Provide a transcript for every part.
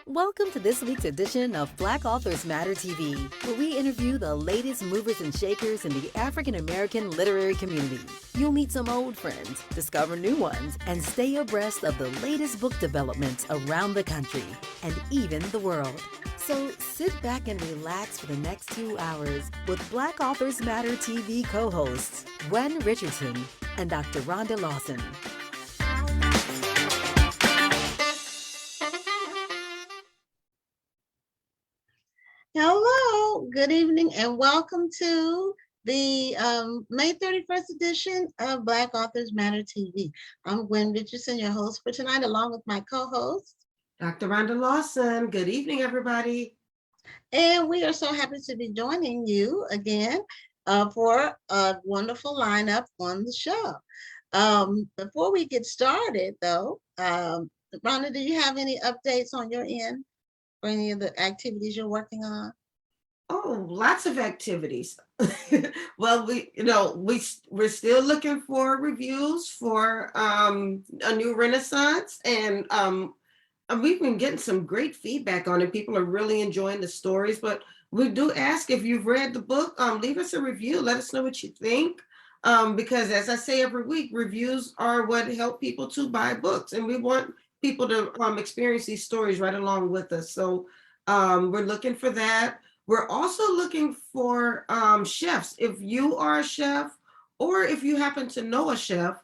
Welcome to this week's edition of Black Authors Matter TV, where we interview the latest movers and shakers in the African American literary community. You'll meet some old friends, discover new ones, and stay abreast of the latest book developments around the country and even the world. So sit back and relax for the next 2 hours with Black Authors Matter TV co-hosts Gwen Richardson and Dr. Rhonda Lawson. Hello, good evening, and welcome to the May 31st edition of Black Authors Matter TV. I'm Gwen Richardson, your host for tonight, along with my co-host, Dr. Rhonda Lawson. Good evening, everybody. And we are so happy to be joining you again for a wonderful lineup on the show. Before we get started, though, Rhonda, do you have any updates on your end for any of the activities you're working on? Oh, lots of activities. Well, we're still looking for reviews for a new Renaissance, and we've been getting some great feedback on it. People are really enjoying the stories, but we do ask if you've read the book, leave us a review. Let us know what you think, because as I say every week, reviews are what help people to buy books, and we want people to experience these stories right along with us. So we're looking for that. We're also looking for chefs. If you are a chef, or if you happen to know a chef,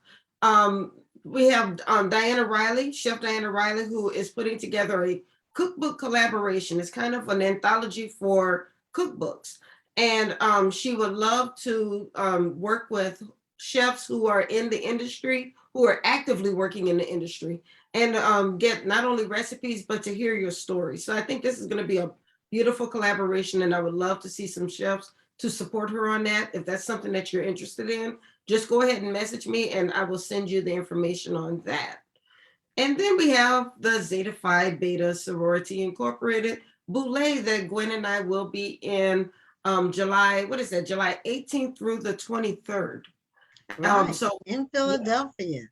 we have Diana Riley, Chef Diana Riley, who is putting together a cookbook collaboration. It's kind of an anthology for cookbooks. And she would love to work with chefs who are in the industry, who are actively working in the industry, and get not only recipes, but to hear your story. So I think this is going to be a beautiful collaboration, and I would love to see some chefs to support her on that. If that's something that you're interested in, just go ahead and message me and I will send you the information on that. And then we have the Zeta Phi Beta Sorority Incorporated Boulé that Gwen and I will be in July 18th through the 23rd. Right, so in Philadelphia.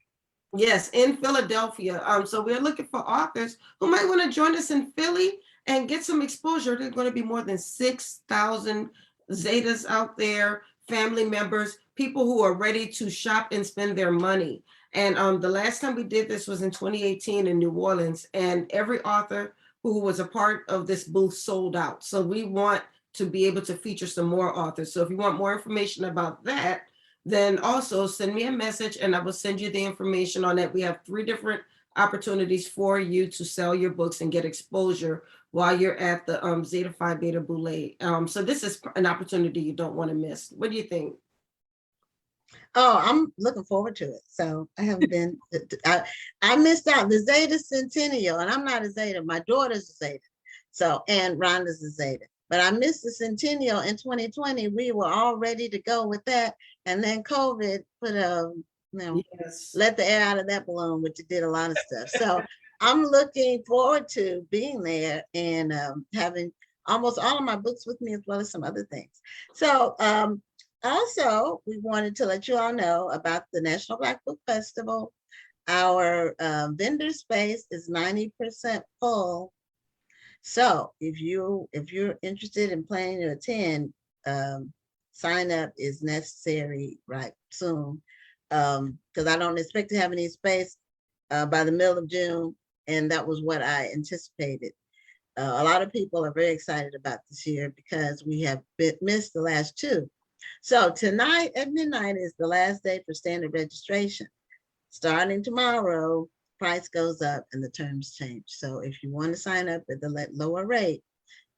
Yes, in Philadelphia. So we're looking for authors who might want to join us in Philly and get some exposure. There's going to be more than 6,000 Zetas out there, family members, people who are ready to shop and spend their money. And the last time we did this was in 2018 in New Orleans, and every author who was a part of this booth sold out. So we want to be able to feature some more authors. So if you want more information about that, then also send me a message and I will send you the information on that. We have 3 different opportunities for you to sell your books and get exposure while you're at the Zeta Phi Beta Boulé. So this is an opportunity you don't want to miss. What do you think? Oh, I'm looking forward to it. So I haven't been, I missed out the Zeta Centennial, and I'm not a Zeta. My daughter's a Zeta. So, and Rhonda's a Zeta. But I missed the Centennial in 2020. We were all ready to go with that. And then COVID put let the air out of that balloon, which it did a lot of stuff. So I'm looking forward to being there and having almost all of my books with me, as well as some other things. So also, we wanted to let you all know about the National Black Book Festival. Our vendor space is 90% full. So if you're interested in planning to attend, sign up is necessary right soon, because I don't expect to have any space by the middle of June, and that was what I anticipated. A lot of people are very excited about this year because we have missed the last 2. So tonight at midnight is the last day for standard registration. Starting tomorrow, price goes up and the terms change. So if you want to sign up at the lower rate,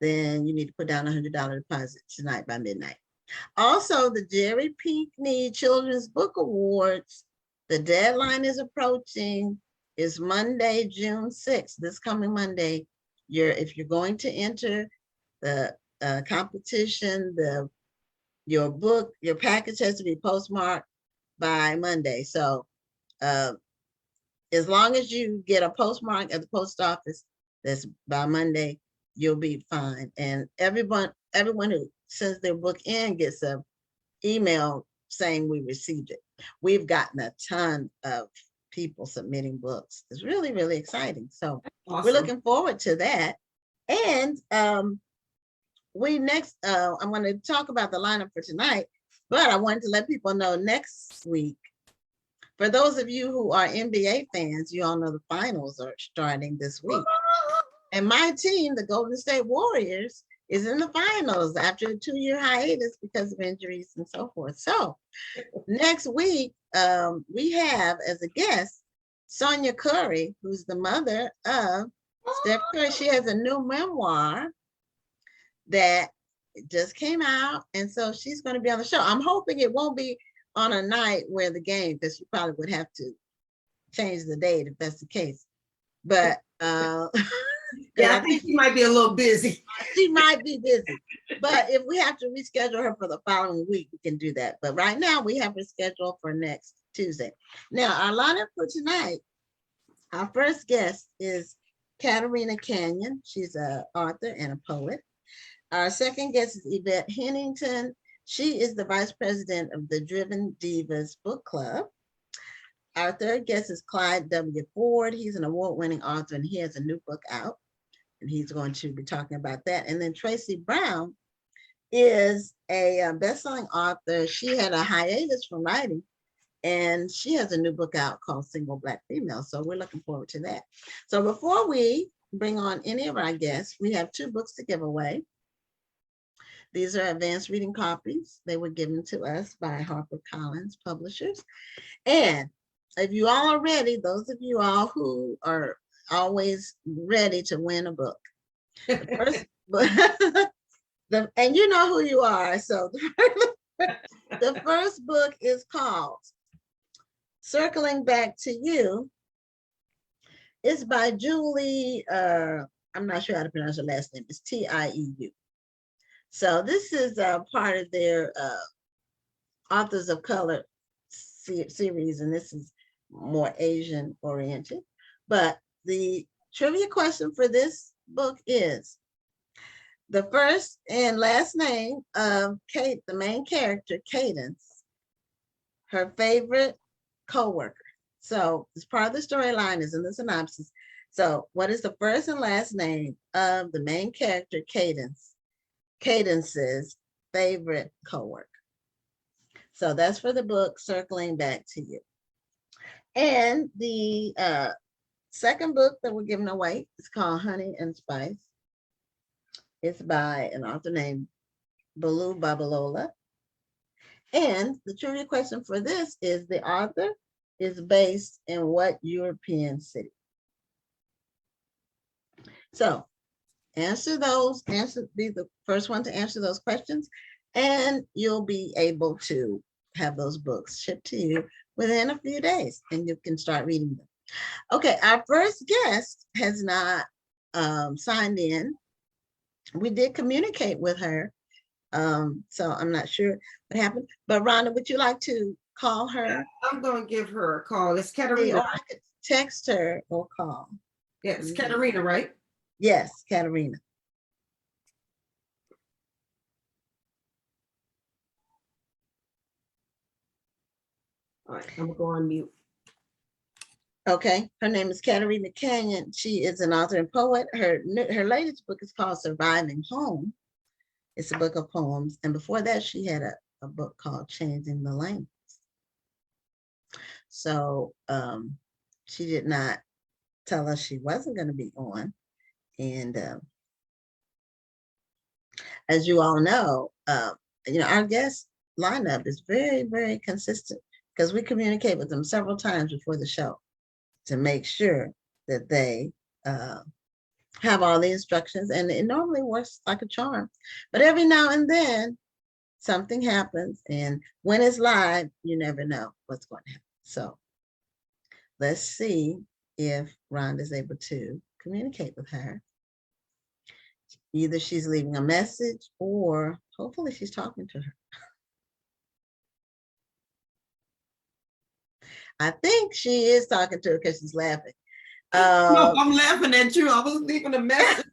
then you need to put down a $100 deposit tonight by midnight. Also, the Jerry Pinckney Children's Book Awards, the deadline is approaching. Is Monday, June 6th, this coming Monday. If you're going to enter the competition, your book, your package has to be postmarked by Monday. So as long as you get a postmark at the post office that's by Monday, you'll be fine. And everyone who sends their book in gets an email saying we received it. We've gotten a ton of people submitting books. It's really, really exciting. So awesome. We're looking forward to that. And we next, I'm going to talk about the lineup for tonight, but I wanted to let people know next week. For those of you who are NBA fans, you all know the finals are starting this week. And my team, the Golden State Warriors, is in the finals after a 2-year hiatus because of injuries and so forth. So next week, we have as a guest, Sonia Curry, who's the mother of Steph Curry. She has a new memoir that just came out. And so she's going to be on the show. I'm hoping it won't be on a night where the game, because you probably would have to change the date if that's the case. But yeah, I think she might be a little busy. She might be busy. But if we have to reschedule her for the following week, we can do that. But right now we have her scheduled for next Tuesday. Now, our lineup for tonight, our first guest is Katerina Canyon. She's an author and a poet. Our second guest is Yvette Hennington. She is the vice president of the Driven Divas Book Club. Our third guest is Clyde W. Ford. He's an award-winning author and he has a new book out. And he's going to be talking about that. And then Tracy Brown is a best-selling author. She had a hiatus from writing and she has a new book out called Single Black Female. So we're looking forward to that. So before we bring on any of our guests, we have 2 books to give away. These are advanced reading copies. They were given to us by HarperCollins Publishers. And if you all are ready, those of you all who are always ready to win a book. The first book, and you know who you are. So the first book is called Circling Back to You. It's by Julie, I'm not sure how to pronounce her last name. It's Tieu. So this is part of their Authors of Color series, and this is more Asian oriented. But the trivia question for this book is the first and last name of Kate, the main character, Cadence, her favorite co-worker. So it's part of the storyline is in the synopsis. So what is the first and last name of the main character, Cadence's favorite co-worker? So that's for the book Circling Back to You. And the second book that we're giving away is called Honey and Spice. It's by an author named Balu Babalola. And the trivia question for this is the author is based in what European city? So be the first one to answer those questions, and you'll be able to have those books shipped to you within a few days, and you can start reading them. Okay, our first guest has not signed in. We did communicate with her, so I'm not sure what happened. But Rhonda, would you like to call her? I'm going to give her a call. It's Katerina. Or I could text her or call. Yeah, it's Katerina, right? Yes, Katerina. All right, I'm gonna go on mute. Okay, her name is Katerina Canyon. She is an author and poet. Her latest book is called Surviving Home. It's a book of poems. And before that, she had a book called Changing the Lanes. So she did not tell us she wasn't going to be on. And as you all know, our guest lineup is very, very consistent because we communicate with them several times before the show to make sure that they have all the instructions, and it normally works like a charm. But every now and then, something happens, and when it's live, you never know what's going to happen. So let's see if Rhonda is able to communicate with her. Either she's leaving a message or hopefully she's talking to her. I think she is talking to her because she's laughing. No, I'm laughing at you. I was leaving a message.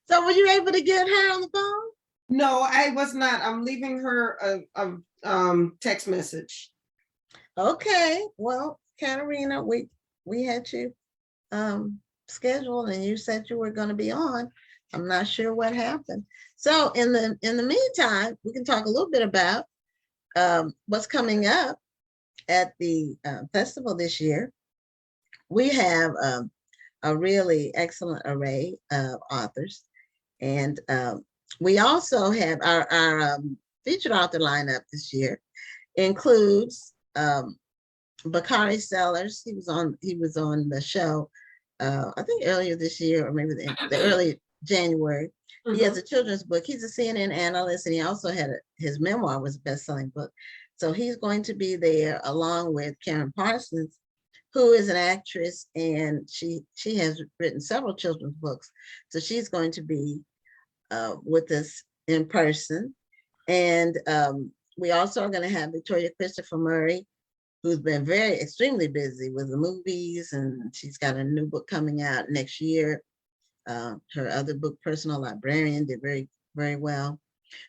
So were you able to get her on the phone? No, I was not. I'm leaving her a text message. Okay, well, Katerina, we had you schedule and you said you were going to be on. I'm not sure what happened. So in the meantime, we can talk a little bit about what's coming up at the festival this year. We have a really excellent array of authors, and we also have our featured author lineup this year includes Bakari Sellers. He was on the show I think earlier this year, or maybe the early January. He has a children's book. He's a CNN analyst, and he also had his memoir was a best-selling book. So he's going to be there along with Karen Parsons, who is an actress, and she has written several children's books. So she's going to be with us in person. And we also are going to have Victoria Christopher Murray, who's been extremely busy with the movies, and she's got a new book coming out next year. Her other book, Personal Librarian, did very, very well.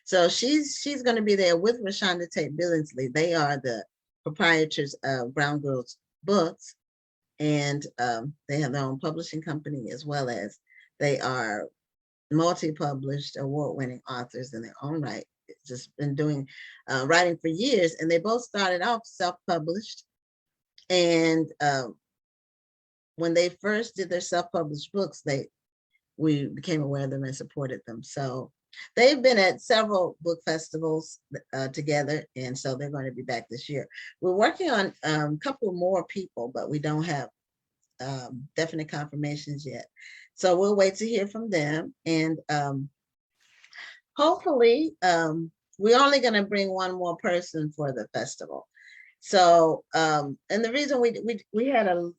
So she's going to be there with Rashonda Tate Billingsley. They are the proprietors of Brown Girls Books, and they have their own publishing company, as well as they are multi-published, award-winning authors in their own right. Just been doing writing for years, and they both started off self-published. And when they first did their self-published books, we became aware of them and supported them. So they've been at several book festivals together, and so they're going to be back this year. We're working on a couple more people, but we don't have definite confirmations yet. So we'll wait to hear from them. And hopefully, we're only going to bring one more person for the festival. So, and the reason we had a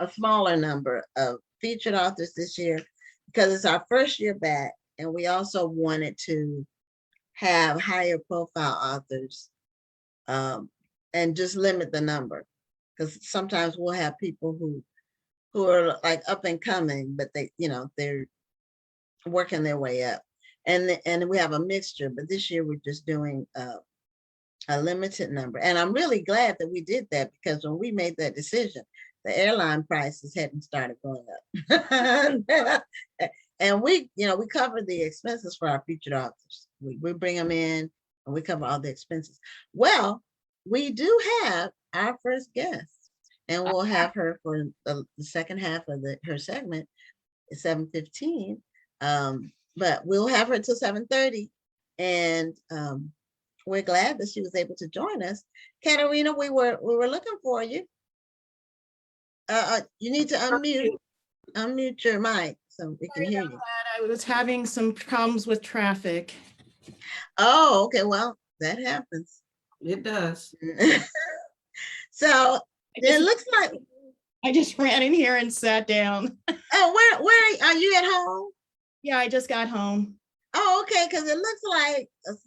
smaller number of featured authors this year, because it's our first year back, and we also wanted to have higher profile authors and just limit the number, because sometimes we'll have people who are like up and coming, but they're working their way up. And we have a mixture, but this year we're just doing a limited number. And I'm really glad that we did that, because when we made that decision, the airline prices hadn't started going up. And we cover the expenses for our featured authors. We bring them in and we cover all the expenses. Well, we do have our first guest, and we'll have her for the second half of her segment at 7:15. But we'll have her till 7:30, and we're glad that she was able to join us. Katerina, we were looking for you. You need to unmute your mic so we can hear you. I was having some problems with traffic. Oh, okay. Well, that happens. It does. So it looks like I just ran in here and sat down. Oh, where are you at home? Yeah, I just got home. Oh, okay, because it looks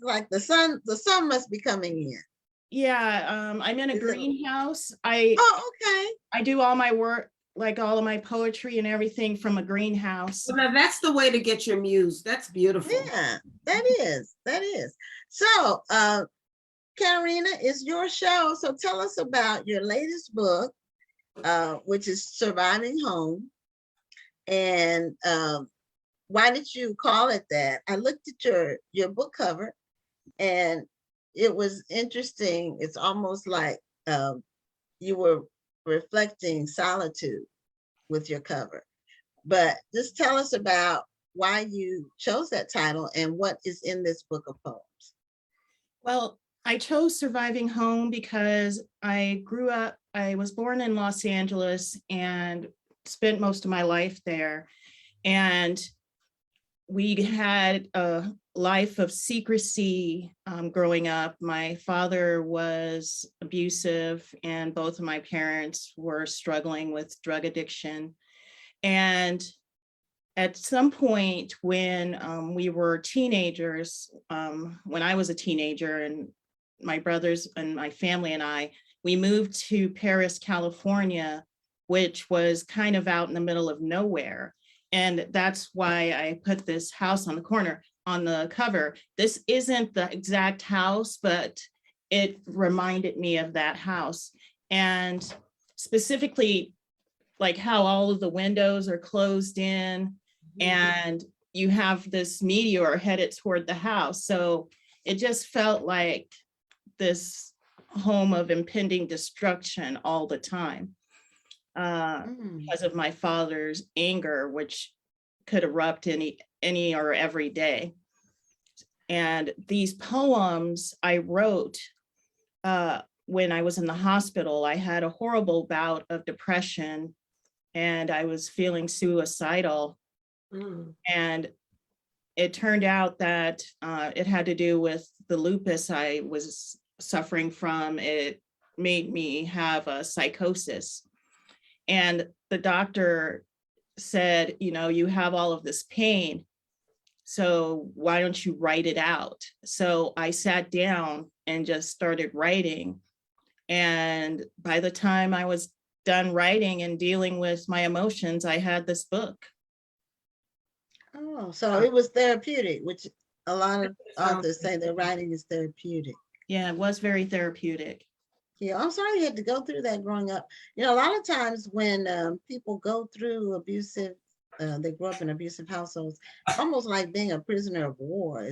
like the sun must be coming in. Yeah, I'm in a greenhouse. Oh, okay. I do all my work, like all of my poetry and everything, from a greenhouse. Well, now that's the way to get your muse. That's beautiful. Yeah, that is. So, Katerina, it's your show. So tell us about your latest book, which is Surviving Home. And why did you call it that? I looked at your book cover, and it was interesting. It's almost like you were reflecting solitude with your cover. But just tell us about why you chose that title and what is in this book of poems. Well, I chose Surviving Home because I was born in Los Angeles and spent most of my life there. And we had a life of secrecy growing up. My father was abusive, and both of my parents were struggling with drug addiction. And at some point when we were teenagers, when I was a teenager, and my brothers and my family and we moved to Paris, California, which was kind of out in the middle of nowhere. And that's why I put this house on the corner on the cover. This isn't the exact house, but it reminded me of that house. And specifically, like how all of the windows are closed in, and you have this meteor headed toward the house. So it just felt like this home of impending destruction all the time, because of my father's anger, which could erupt any or every day. And these poems I wrote when I was in the hospital. I had a horrible bout of depression and I was feeling suicidal. And it turned out that it had to do with the lupus I was suffering from. It made me have a psychosis. And the doctor said, you know, you have all of this pain, so why don't you write it out? So I sat down and just started writing. And by the time I was done writing and dealing with my emotions, I had this book. Oh, so it was therapeutic, which a lot of authors say their writing is therapeutic. Yeah, it was very therapeutic. Yeah, I'm sorry you had to go through that growing up. You know, a lot of times when people go through abusive, they grow up in abusive households, it's almost like being a prisoner of war.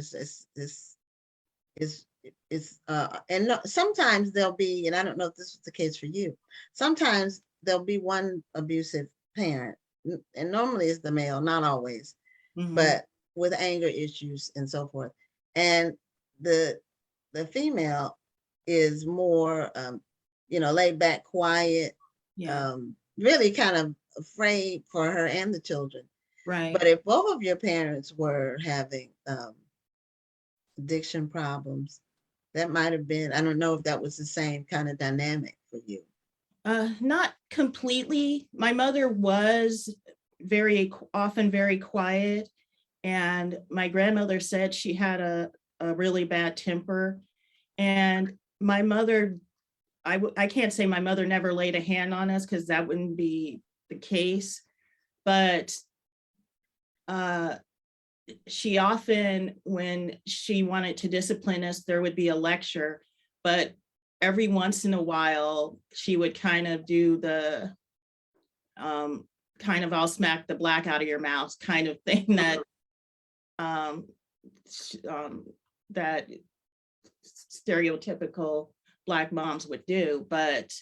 And no, sometimes there'll be, and I don't know if this was the case for you, sometimes there'll be one abusive parent, and normally it's the male, not always, but with anger issues and so forth. And the female is more, laid back, quiet, Yeah, really kind of afraid for her and the children. right. But if both of your parents were having addiction problems, that might have been, I don't know if that was the same kind of dynamic for you. Not completely. My mother was often very quiet, and my grandmother said she had a really bad temper. And my mother, I can't say my mother never laid a hand on us, because that wouldn't be the case. But she often, when she wanted to discipline us, there would be a lecture, but every once in a while she would kind of do the kind of I'll smack the black out of your mouth kind of thing that that stereotypical Black moms would do. But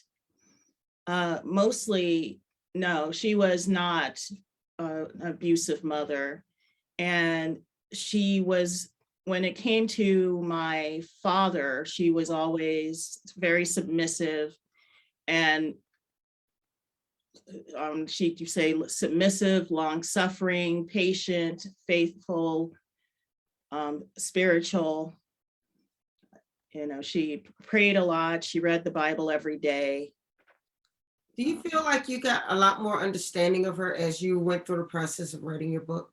mostly, no, she was not an abusive mother. And she was, when it came to my father, she was always very submissive. And she'd say submissive, long-suffering, patient, faithful, spiritual. You know, she prayed a lot. She read the Bible every day. Do you feel like you got a lot more understanding of her as you went through the process of writing your book?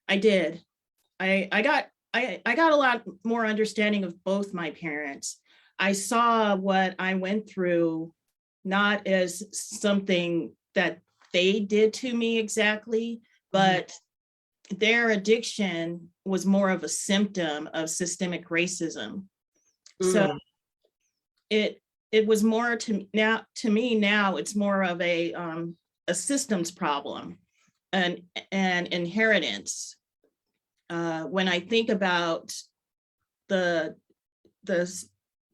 I did. I got a lot more understanding of both my parents. I saw what I went through not as something that they did to me exactly, but their addiction was more of a symptom of systemic racism. So it was more to me now it's more of a systems problem, and an inheritance. When I think about the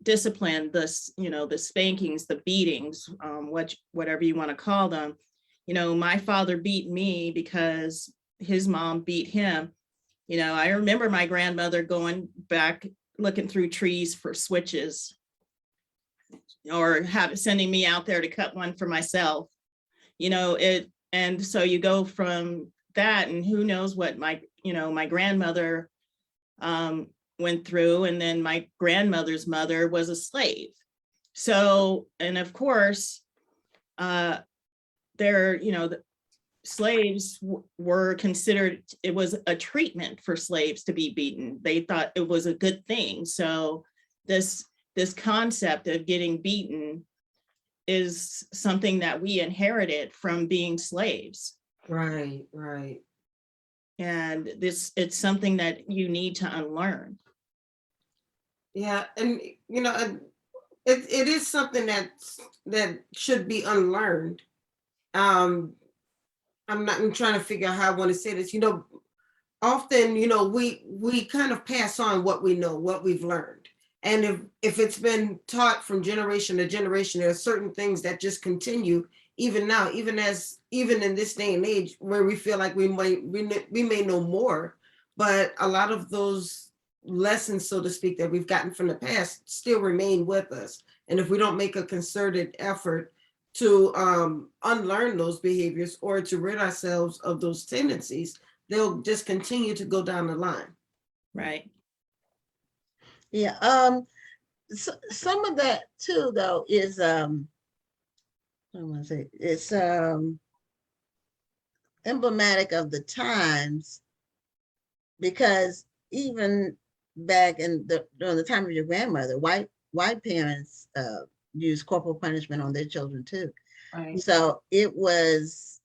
discipline, the spankings, the beatings, whatever you want to call them, my father beat me because his mom beat him. I remember my grandmother going back looking through trees for switches, or sending me out there to cut one for myself. And so you go from that, and who knows what my grandmother went through, and then my grandmother's mother was a slave. So, and of course, the slaves were considered, it was a treatment for slaves to be beaten. They thought it was a good thing. So this concept of getting beaten is something that we inherited from being slaves. Right. And it's something that you need to unlearn. Yeah, and it is something that should be unlearned. I'm trying to figure out how I want to say this. Often, we kind of pass on what we know, what we've learned. And if it's been taught from generation to generation, there are certain things that just continue even now, even in this day and age where we feel like we may know more, but a lot of those lessons, so to speak, that we've gotten from the past still remain with us. And if we don't make a concerted effort to unlearn those behaviors or to rid ourselves of those tendencies, they'll just continue to go down the line. Right. Yeah. Some of that too, though, is I want to say it's emblematic of the times, because even back during the time of your grandmother, white parents used corporal punishment on their children too. Right. So it was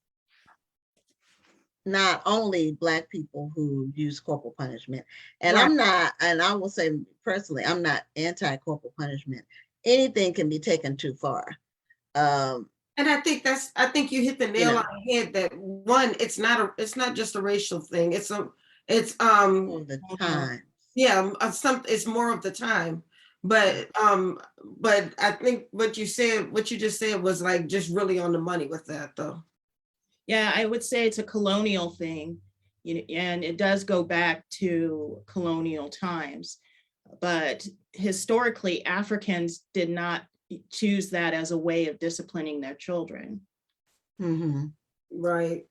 not only Black people who use corporal punishment. And Right. I will say personally, I'm not anti-corporal punishment. Anything can be taken too far. And I think you hit the nail on the head that one, it's not just a racial thing. It's all the time. yeah, it's more of the time. But I think what you just said was like just really on the money with that though. Yeah, I would say it's a colonial thing, and it does go back to colonial times. But historically, Africans did not choose that as a way of disciplining their children. Mm-hmm. Right.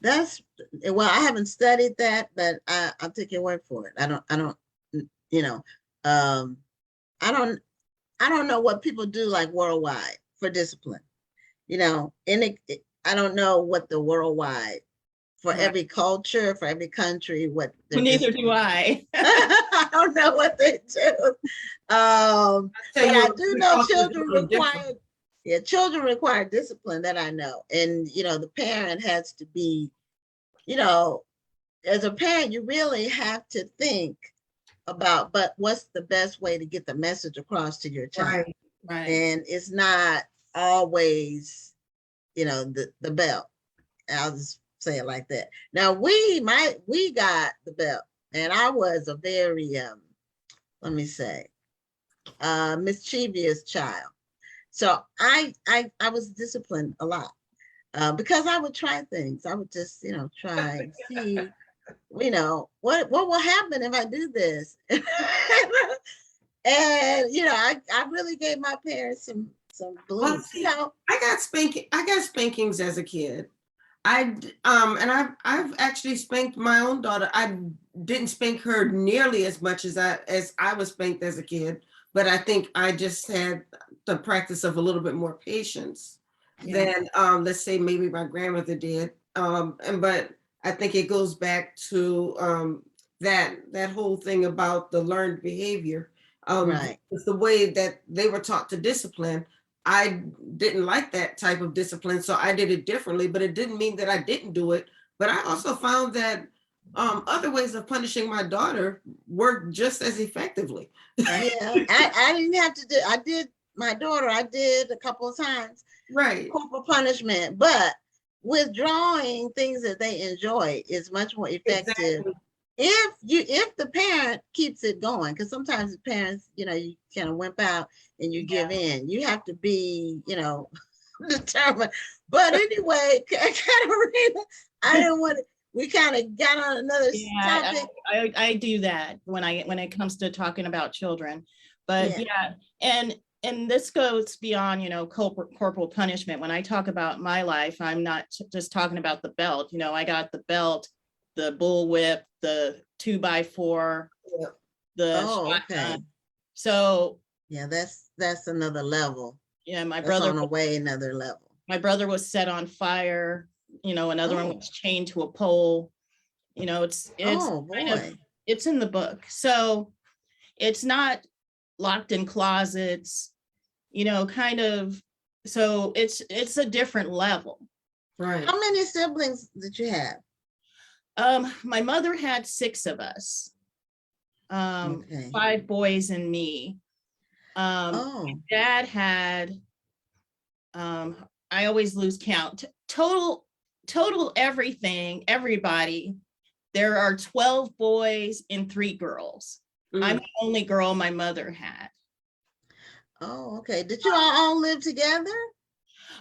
Well, I haven't studied that, but I'll take your word for it. I don't, I don't know what people do like worldwide for discipline, and I don't know what the worldwide for Right. every culture, for every country, what Neither do I. I don't know what they do. But I do know children require discipline, that I know. And the parent has to be, as a parent, you really have to think about, but what's the best way to get the message across to your child? Right. And it's not always, the belt. I'll just say it like that. Now we got the belt, and I was a very let me say mischievous child. So I was disciplined a lot because I would try things. I would just try and see what will happen if I do this. And I really gave my parents some blues. Well, I got spankings as a kid. And I've actually spanked my own daughter. I didn't spank her nearly as much as I was spanked as a kid, but I think I just had the practice of a little bit more patience than let's say maybe my grandmother did. But I think it goes back to that whole thing about the learned behavior. Right. The way that they were taught to discipline. I didn't like that type of discipline, so I did it differently, but it didn't mean that I didn't do it. But I also found that other ways of punishing my daughter worked just as effectively. Yeah, I didn't have to do, I did my daughter, I did a couple of times. Right. Corporal punishment, but withdrawing things that they enjoy is much more effective. Exactly. If the parent keeps it going, because sometimes the parents, you kind of wimp out and you give in. You have to be, determined. But anyway, Katerina, I didn't want to. We kind of got on another topic. I do that when it comes to talking about children, but and this goes beyond corporal punishment. When I talk about my life, I'm not just talking about the belt. I got the belt, the bullwhip, the 2x4, the shotgun. Okay. So yeah, that's another level. Yeah, my that's brother on a way another level. My brother was set on fire. Another one was chained to a pole. It's kind of, it's in the book. So it's not locked in closets, kind of. So it's a different level. Right. How many siblings did you have? My mother had 6 of us. Okay. 5 boys and me. My dad had I always lose count. Total everything, everybody. There are 12 boys and 3 girls. I'm the only girl my mother had. Oh, okay. Did you all live together?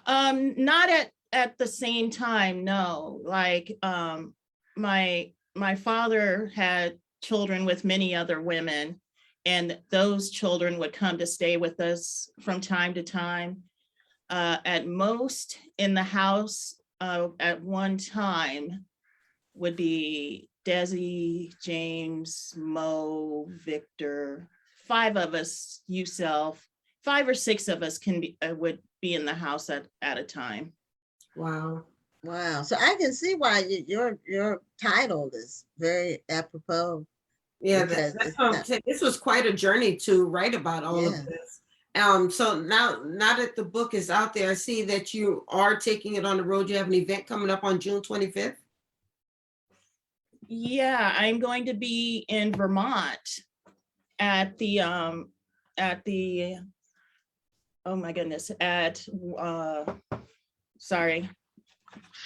Not at the same time, no. Like my father had children with many other women, and those children would come to stay with us from time to time. At most in the house at one time would be Desi, James, Mo, Victor, 5 of us, yourself, 5 or 6 of us would be in the house at a time. Wow. Wow. So I can see why your title is very apropos. Yeah, Because that's what I'm saying. This was quite a journey to write about all of this. So now that the book is out there, I see that you are taking it on the road. You have an event coming up on June 25th. Yeah, I'm going to be in Vermont at the oh my goodness, sorry.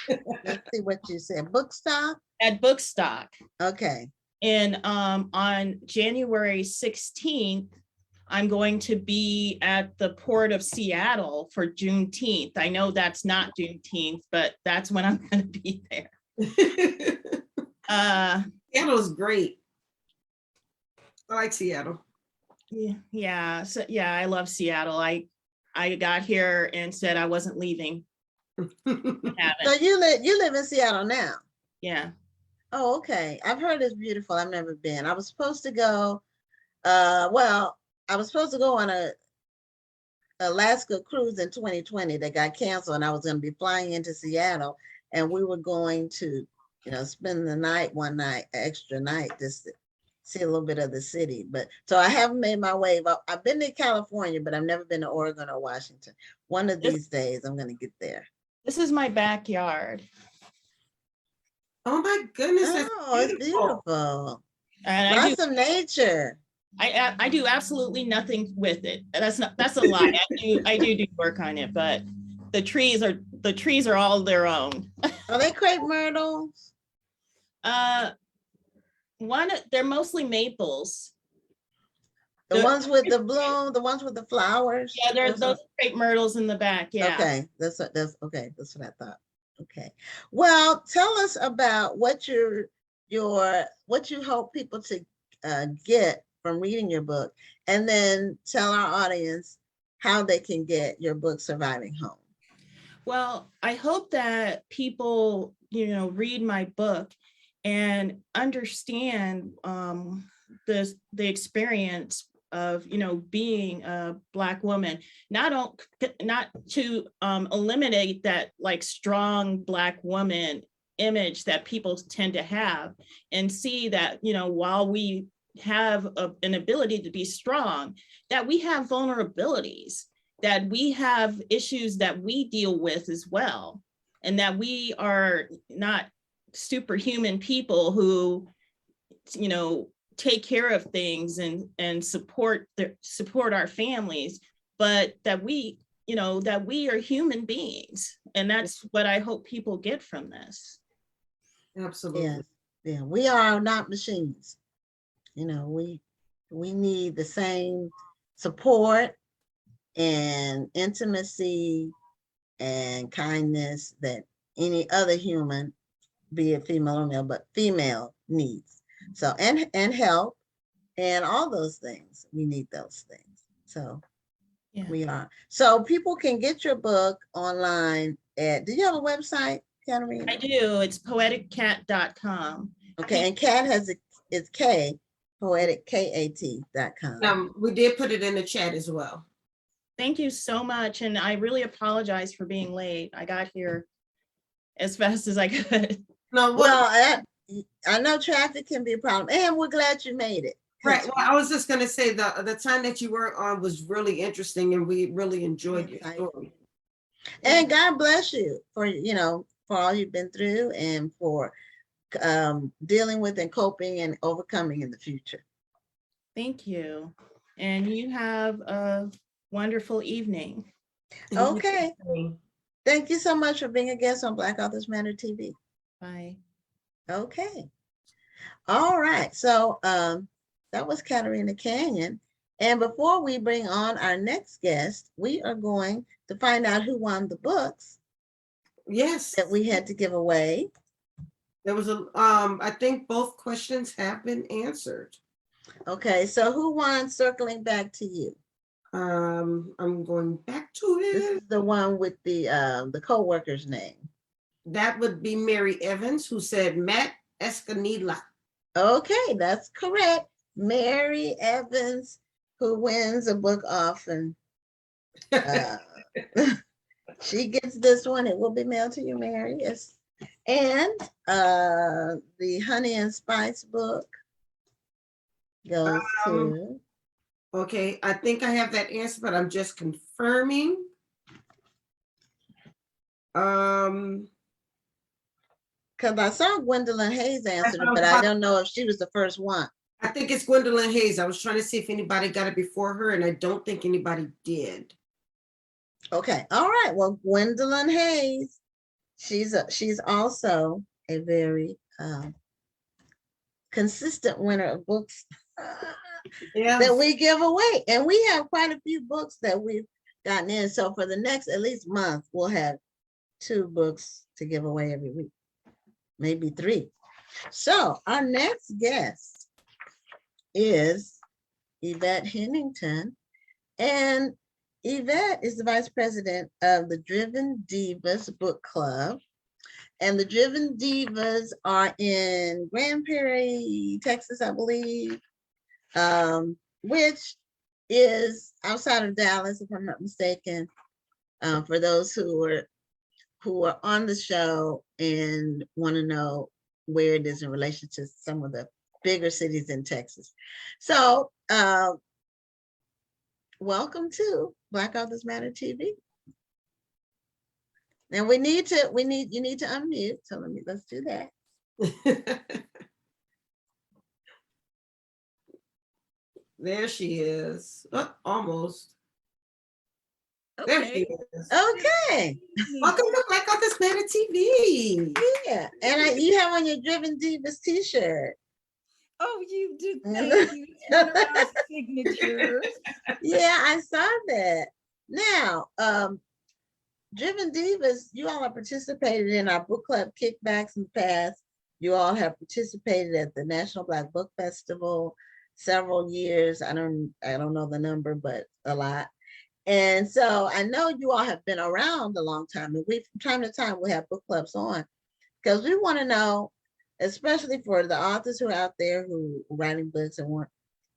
Let's see what you said. Bookstock? At Bookstock. Okay. And on January 16th, I'm going to be at the Port of Seattle for Juneteenth. I know that's not Juneteenth, but that's when I'm going to be there. Seattle's great. I like Seattle. Yeah. So yeah, I love Seattle. I got here and said I wasn't leaving. So you live in Seattle now? Yeah. Oh, okay. I've heard it's beautiful. I've never been. I was supposed to go. Well, I was supposed to go on a Alaska cruise in 2020 that got canceled, and I was going to be flying into Seattle, and we were going to, spend the night, one night, extra night, just to see a little bit of the city. But so I haven't made my way. I've been to California, but I've never been to Oregon or Washington. One of these days, I'm going to get there. This is my backyard. Oh my goodness! Oh, it's beautiful. And lots of nature. I do absolutely nothing with it. That's a lie. I do work on it, but the trees are all their own. Are they crepe myrtles? They're mostly maples. The ones with the bloom, the ones with the flowers. Yeah, there's those crepe myrtles in the back. Yeah. Okay, that's okay. That's what I thought. Okay. Well, tell us about what you hope people to get from reading your book, and then tell our audience how they can get your book, Surviving Home. Well, I hope that people, read my book and understand the experience of, being a Black woman, not to eliminate that like strong Black woman image that people tend to have, and see that, while we have an ability to be strong, that we have vulnerabilities, that we have issues that we deal with as well, and that we are not superhuman people who, take care of things and support our families, but that we are human beings. And that's what I hope people get from this. Absolutely. Yes. Yeah, we are not machines. We need the same support and intimacy and kindness that any other human, be it female or male, but female needs. So, and help and all those things. We need those things. So yeah. We are. So people can get your book online do you have a website, Katerina? I do. It's poeticcat.com. Okay, and cat it's K, poetickat.com. We did put it in the chat as well. Thank you so much. And I really apologize for being late. I got here as fast as I could. No, well, I know traffic can be a problem, and we're glad you made it. Right. Well, I was just going to say the time that you were on was really interesting, and we really enjoyed your story. And God bless you for all you've been through, and for dealing with and coping and overcoming in the future. Thank you. And you have a wonderful evening. Okay. Thank you so much for being a guest on Black Authors Matter TV. Bye. Okay. All right. So that was Katerina Canyon. And before we bring on our next guest, we are going to find out who won the books Yes. that we had to give away. There was I think both questions have been answered. Okay, so who won Circling Back to You? I'm going back to This it. is the one with the co-worker's name. That would be Mary Evans, who said Matt Escanilla. Okay, that's correct. Mary Evans, who wins a book often. She gets this one. It will be mailed to you, Mary. Yes. And the Honey and Spice book goes to. Okay, I think I have that answer, but I'm just confirming. Because I saw Gwendolyn Hayes answered it, but I don't know if she was the first one. I think it's Gwendolyn Hayes. I was trying to see if anybody got it before her, and I don't think anybody did. Okay, all right. Well, Gwendolyn Hayes, she's also a very consistent winner of books that we give away, and we have quite a few books that we've gotten in. So for the next at least month, we'll have 2 books to give away every week, maybe 3. So our next guest is Yvette Hennington, and Yvette is the vice president of the Driven Divas Book Club. And the Driven Divas are in Grand Prairie, Texas, I believe, which is outside of Dallas, if I'm not mistaken. For those who are on the show and want to know where it is in relation to some of the bigger cities in Texas. So welcome to Black Authors Matter TV. And you need to unmute. So let's do that. There she is. Oh, almost. Okay. There she is. Okay. Welcome to Black Authors Matter TV. Yeah. And you have on your Driven Divas t-shirt. Oh, you do. Thank you. It's one of our signatures. Yeah, I saw that. Now, Driven Divas, you all have participated in our book club kickbacks in the past. You all have participated at the National Black Book Festival several years. I don't know the number, but a lot. And so I know you all have been around a long time, and from time to time we have book clubs on because we want to know, especially for the authors who are out there who are writing books and want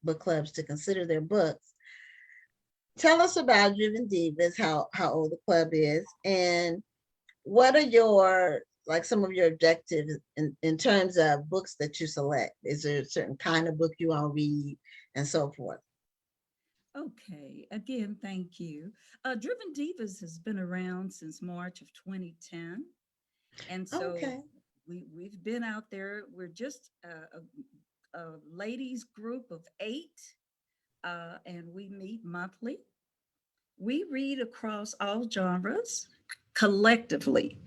book clubs to consider their books. Tell us about Driven Divas, how old the club is, and what are some of your objectives in terms of books that you select? Is there a certain kind of book you all read and so forth? Okay. Again, thank you. Driven Divas has been around since March of 2010. And so we've been out there. We're just a ladies group of 8, and we meet monthly. We read across all genres collectively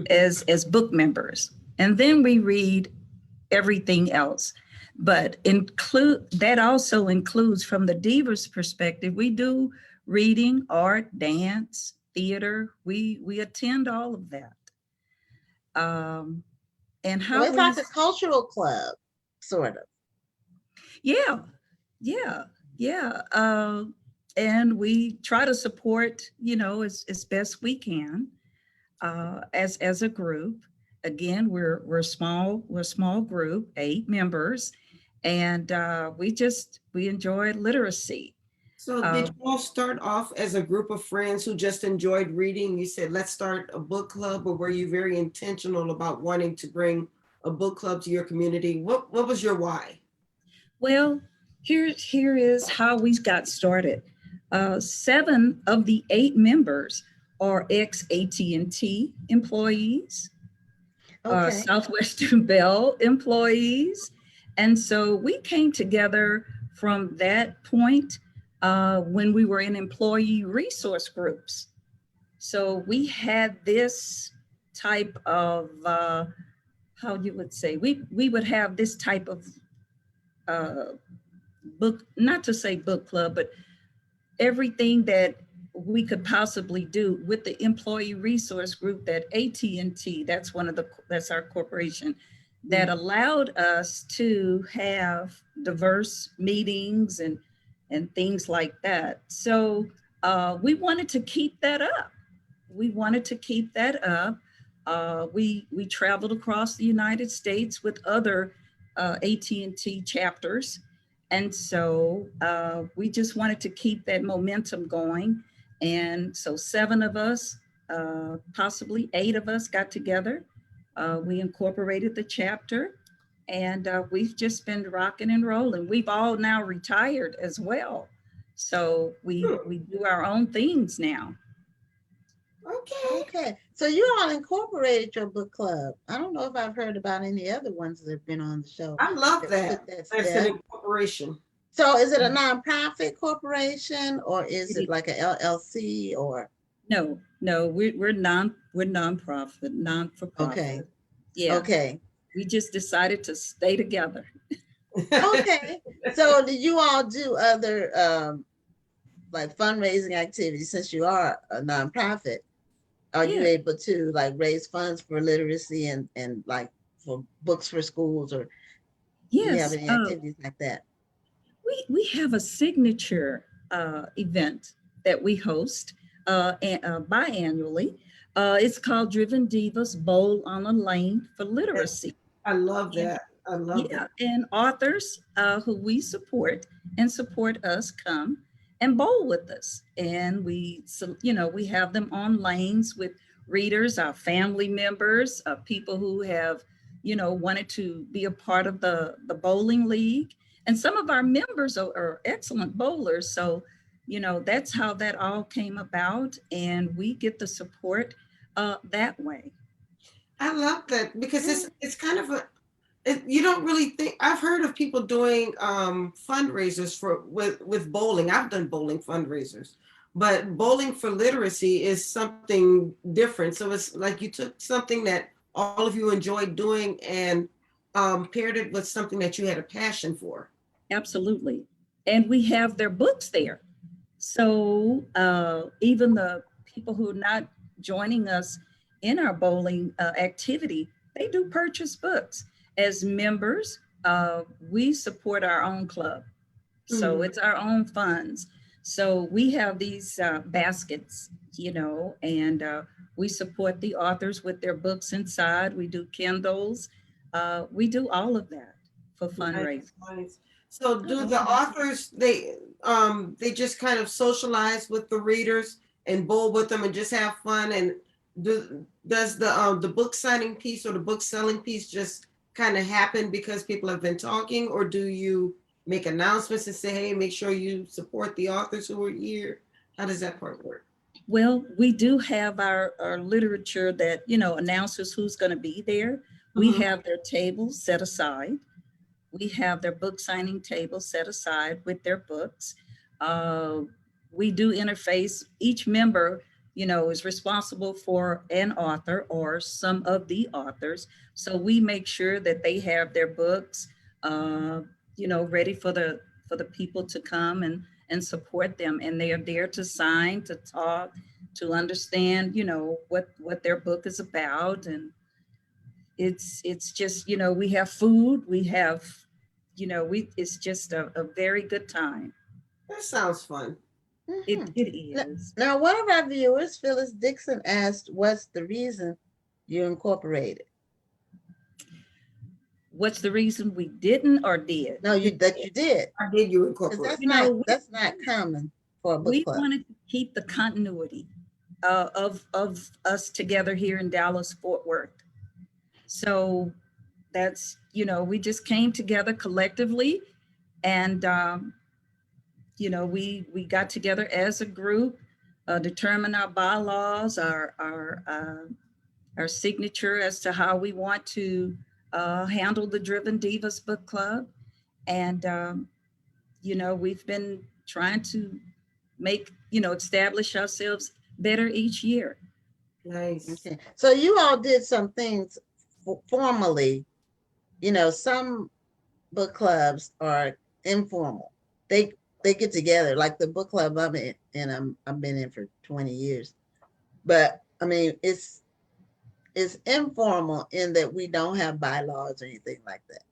as book members, and then we read everything else. But that also includes, from the Divas perspective, we do reading, art, dance, theater. We attend all of that. And how it's like a cultural club, sort of. Yeah. And we try to support, as best we can, as a group. Again, we're a small group, 8 members, and we enjoy literacy. So did you all start off as a group of friends who just enjoyed reading? You said, let's start a book club, or were you very intentional about wanting to bring a book club to your community? What was your why? Well, here is how we got started. 7 of the 8 members are ex-AT&T employees, Southwestern Bell employees. And so we came together from that point when we were in employee resource groups. So we had this type of, how you would say, we would have this type of book, not to say book club, but everything that we could possibly do with the employee resource group that AT&T, that's our corporation, that allowed us to have diverse meetings and things like that. So we wanted to keep that up. We wanted to keep that up. We traveled across the United States with other AT&T chapters. And so we just wanted to keep that momentum going. And so 7 of us, possibly 8 of us got together. We incorporated the chapter, and we've just been rocking and rolling. We've all now retired as well. So we do our own things now. Okay. So you all incorporated your book club. I don't know if I've heard about any other ones that have been on the show. I love that. That's an incorporation. So is it a nonprofit corporation, or is it like a LLC, or? No, we're nonprofit, non-for-profit. Okay. Yeah. Okay. We just decided to stay together. Okay. So do you all do other like fundraising activities, since you are a nonprofit? Are you able to like raise funds for literacy and like for books for schools, or do you have any activities like that? We have a signature event that we host biannually. It's called Driven Divas Bowl on a Lane for Literacy. I love that. I love that. And authors who we support and support us come and bowl with us. And we have them on lanes with readers, our family members, people who have, wanted to be a part of the bowling league. And some of our members are excellent bowlers. So, that's how that all came about. And we get the support that way. I love that, because it's kind of you don't really think. I've heard of people doing fundraisers with bowling. I've done bowling fundraisers, but bowling for literacy is something different. So it's like you took something that all of you enjoyed doing and paired it with something that you had a passion for. Absolutely. And we have their books there. So even the people who are not joining us in our bowling activity, they do purchase books. As members, we support our own club. So it's our own funds. So we have these baskets, and we support the authors with their books inside. We do Kindles. We do all of that for fundraising. Nice. So do the authors, they just kind of socialize with the readers and bowl with them and just have fun? And does the book signing piece or the book selling piece just kind of happen because people have been talking, or do you make announcements and say, hey, make sure you support the authors who are here? How does that part work? Well, we do have our literature that, announces who's going to be there. We have their tables set aside. We have their book signing table set aside with their books. We do interface. Each member, is responsible for an author or some of the authors. So we make sure that they have their books, ready for the people to come and support them. And they are there to sign, to talk, to understand, what their book is about. And it's just, we have food, we have, it's just a very good time. That sounds fun. It is. Now, one of our viewers, Phyllis Dixon, asked, what's the reason you incorporated? What's the reason we didn't or did? No, you did. Or did you incorporate? That's not common for a book club. We wanted to keep the continuity of us together here in Dallas, Fort Worth. So that's, we just came together collectively, and we got together as a group, determined our bylaws, our signature as to how we want to handle the Driven Divas Book Club. And, we've been trying to establish ourselves better each year. Nice. Okay. So you all did some things formally, some book clubs are informal. They they get together like the book club I'm in, and I've been in for 20 years. But I mean, it's informal in that we don't have bylaws or anything like that.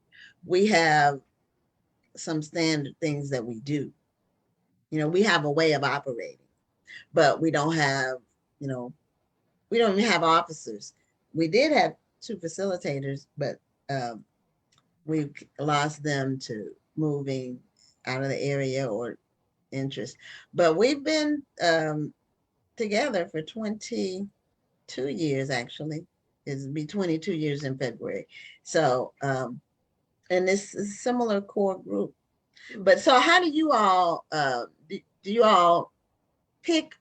We have some standard things that we do. We have a way of operating, but we don't have, you know, we don't even have officers. We did have two facilitators, but we lost them to moving out of the area or interest. But we've been together for 22 years, actually. It'll be 22 years in February. So, and this is a similar core group. But so how do you all, do you all pick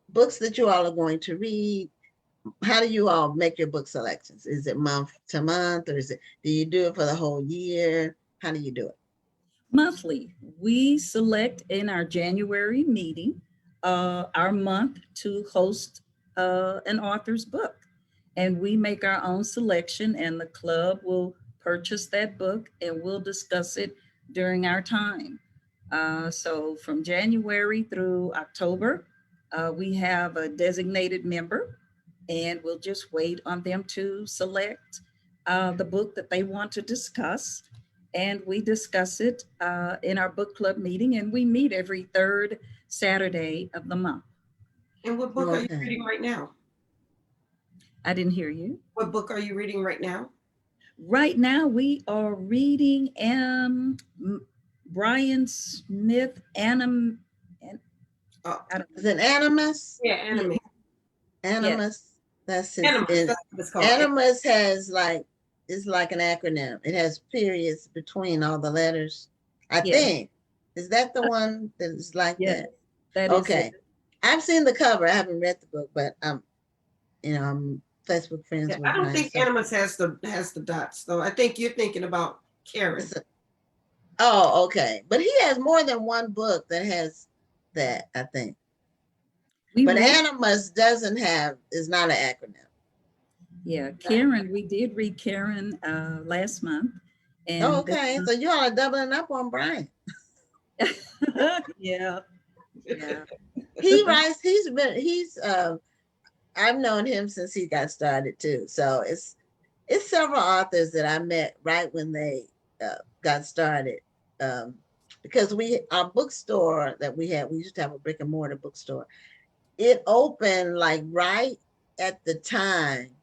books that you all are going to read? How do you all make your book selections? Is it month to month, or do you do it for the whole year? How do you do it? Monthly, we select in our January meeting our month to host an author's book. And we make our own selection, and the club will purchase that book and we'll discuss it during our time. So from January through October, we have a designated member, and we'll just wait on them to select the book that they want to discuss. And we discuss it in our book club meeting, and we meet every third Saturday of the month. And what book are you Okay. reading right now? I didn't hear you. What book are you reading right now? Right now, we are reading Brian Smith, Oh, I don't Is it Animus? yeah, anime. Animus. That's his. Animus, that's what it's called. Animus has it's like an acronym. It has periods between all the letters. I Yes. think. Is that the one that is like Yes, that? that is Okay. it. I've seen the cover. I haven't read the book, but I'm Facebook friends Yeah, with I don't Brian. think Animus has the dots though. I think you're thinking about Karen. Oh, okay. But he has more than one book that has that, I think. We But read, Animus is not an acronym. yeah, Karen, we did read Karen last month. Oh, And okay. So you all are doubling up on Brian. yeah, yeah. He writes, I've known him since he got started too. So it's several authors that I met right when they got started. Because our bookstore that we used to have a brick and mortar bookstore. It opened like right at the time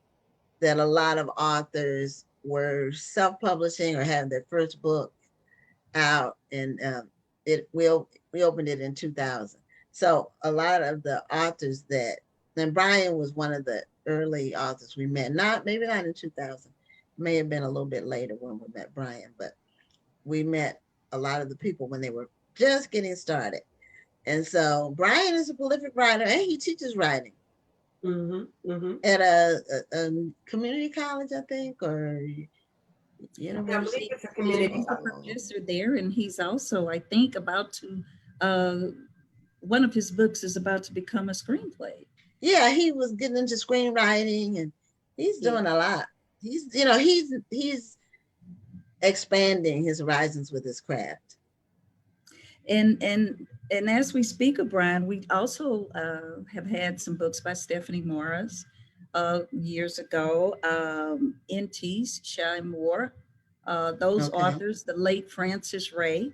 that a lot of authors were self-publishing or having their first book out, and we opened it in 2000. So a lot of the authors and Brian was one of the early authors we met. Maybe not in 2000, may have been a little bit later when we met Brian, but we met a lot of the people when they were just getting started. And so Brian is a prolific writer, and he teaches writing at a community college, I think, or university. It's a community He's a college. professor there, and he's also, I think, about to, one of his books is about to become a screenplay. Yeah, he was getting into screenwriting, and he's doing a lot. He's expanding his horizons with his craft. And as we speak of Brian, we also have had some books by Stephanie Morris years ago. N.T. Shy Moore, those Okay. authors, the late Frances Ray.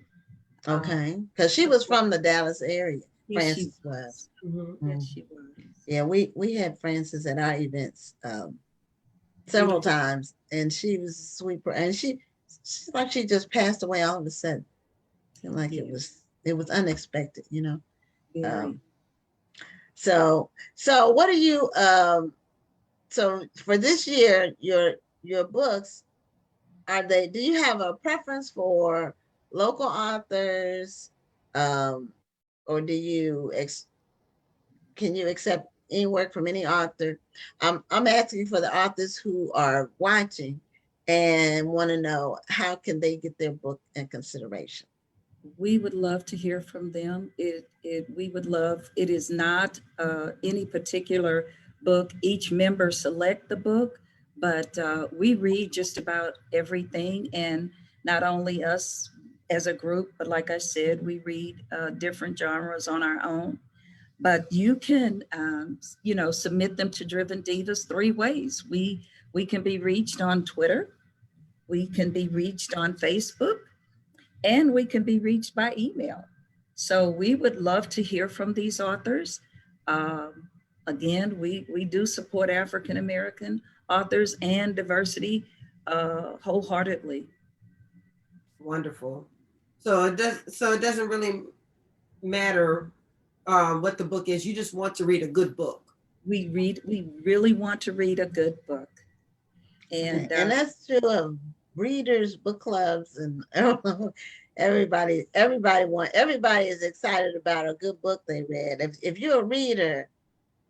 Okay, because she was from the Dallas area. Yes, Frances was. Yes, she was. Yeah, we had Frances at our events several times, and she was a sweet, and she's like she just passed away all of a sudden. Seemed like it was unexpected, So what are you so for this year, your books, do you have a preference for local authors, or can you accept any work from any author? I'm asking for the authors who are watching and want to know how can they get their book in consideration. we would love to hear from them. We would love, it is not any particular book. Each member select the book, but we read just about everything. And not only us as a group, but like I said, we read different genres on our own. But you can, submit them to Driven Divas three ways. We can be reached on Twitter. We can be reached on Facebook, and we can be reached by email. So we would love to hear from these authors. Again, we do support African American authors and diversity wholeheartedly. Wonderful. So it doesn't really matter what the book is. You just want to read a good book. We really want to read a good book. And that's true of readers, book clubs, and everybody is excited about a good book they read. If you're a reader,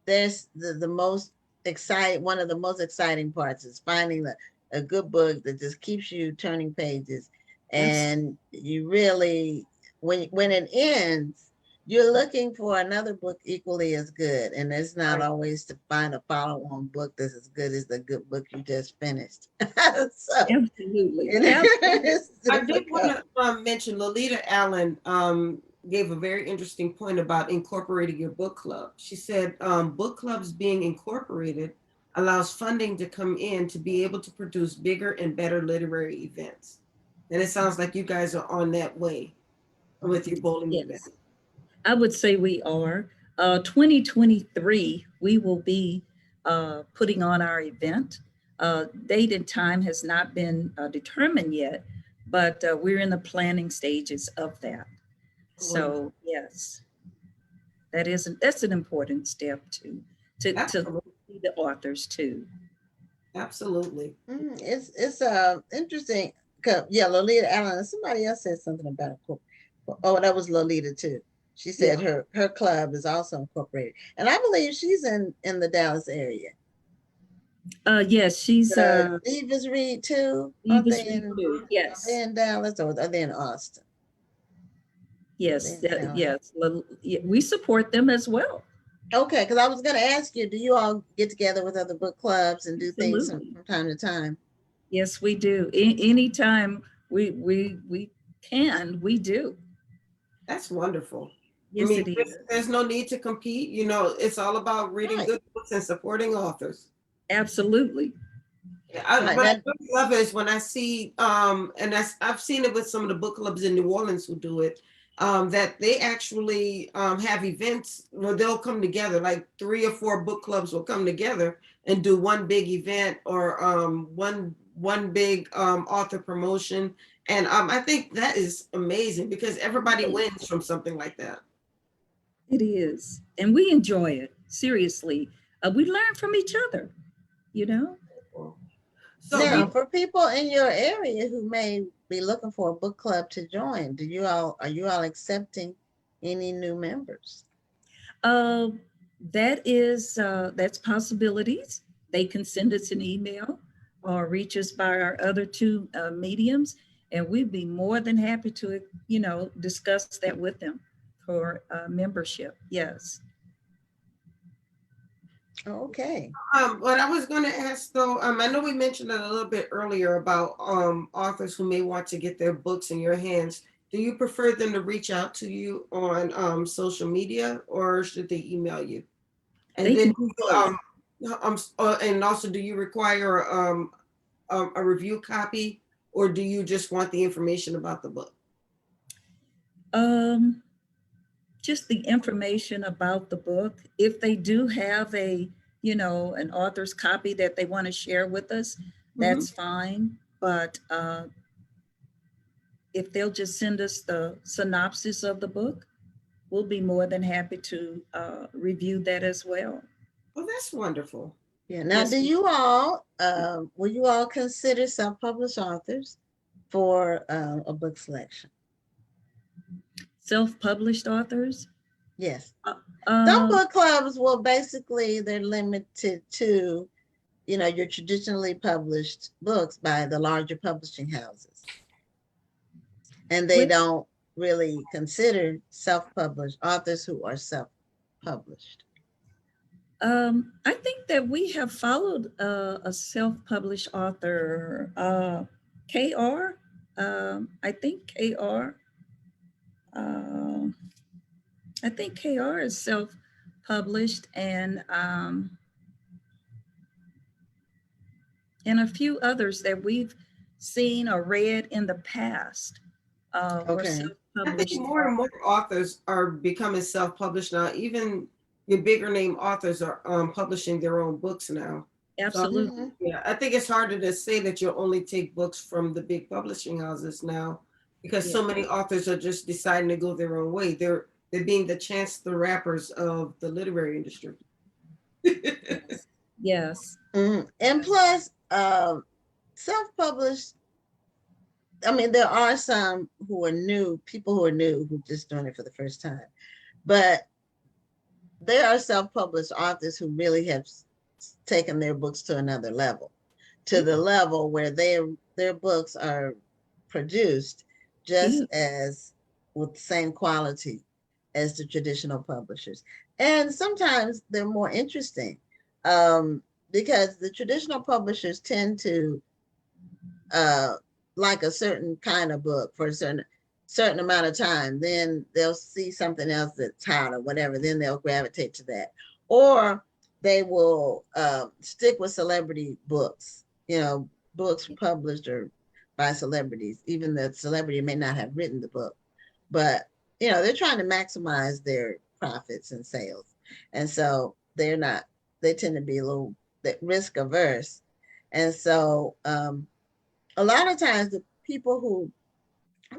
there's the most exciting, one of the most exciting parts is finding a good book that just keeps you turning pages. And you really, when it ends, you're looking for another book equally as good. And it's not always to find a follow-on book that's as good as the good book you just finished. So, absolutely. I did want to mention Lolita Allen gave a very interesting point about incorporating your book club. She said book clubs being incorporated allows funding to come in to be able to produce bigger and better literary events. And it sounds like you guys are on that way with your bowling event. I would say we are. 2023, we will be putting on our event. Date and time has not been determined yet, but we're in the planning stages of that. So yes, that's an important step to see the authors too. Absolutely. It's interesting. Yeah, Lolita Allen. Somebody else said something about it. Oh, that was Lolita too. She said her club is also incorporated, and I believe she's in the Dallas area. Yes, she's Divas Read too. Are they in, yes. Are they in Dallas or are they in Austin? Yes, yes. We support them as well. Okay, because I was going to ask you, do you all get together with other book clubs and do things from time to time? Yes, we do. Anytime we can, we do. That's wonderful. Yes, it is. There's no need to compete. It's all about reading good books and supporting authors. Absolutely. What I love is when I see, and I've seen it with some of the book clubs in New Orleans who do it, that they actually have events where they'll come together, like 3 or 4 book clubs will come together and do one big event or one big author promotion. And I think that is amazing because everybody wins from something like that. It is. And we enjoy it. Seriously. We learn from each other, So now, for people in your area who may be looking for a book club to join, are you all accepting any new members? That's possibilities. They can send us an email or reach us by our other 2 mediums, and we'd be more than happy to, discuss that with them for membership. Yes. Okay. What I was going to ask though, I know we mentioned it a little bit earlier about authors who may want to get their books in your hands. Do you prefer them to reach out to you on social media, or should they email you? And then, and also, do you require a review copy, or do you just want the information about the book? Just the information about the book. If they do have an author's copy that they want to share with us, that's fine. But if they'll just send us the synopsis of the book, we'll be more than happy to review that as well. Oh, that's wonderful. Yeah. Now, do you all, will you all consider self-published authors for a book selection? Self-published authors? Yes. Some book clubs will basically, they're limited to, your traditionally published books by the larger publishing houses. And they don't really considered self-published, authors who are self-published? I think that we have followed a self-published author, KR. I think KR. Uh, I think KR is self-published, and a few others that we've seen or read in the past were Okay. I think self-published. more and more authors are becoming self-published now. Even your bigger name authors are publishing their own books now. Absolutely. Mhm. Yeah, I think it's harder to say that you'll only take books from the big publishing houses now, because so Yeah. many authors are just deciding to go their own way. They're being the Chance the Rappers of the literary industry. Yes. Yes. And plus, self-published, I mean, there are some who are new, people who are new, who just doing it for the first time. But there are self-published authors who really have taken their books to another level, to the level where their books are produced just Yeah. as with the same quality as the traditional publishers. And sometimes they're more interesting, because the traditional publishers tend to uh, like a certain kind of book for a certain amount of time. Then they'll see something else that's hot or whatever. Then they'll gravitate to that, or they will stick with celebrity books. Books published or by celebrities. Even the celebrity may not have written the book, but they're trying to maximize their profits and sales, and so they're not. They tend to be a little bit risk averse, and so a lot of times the people who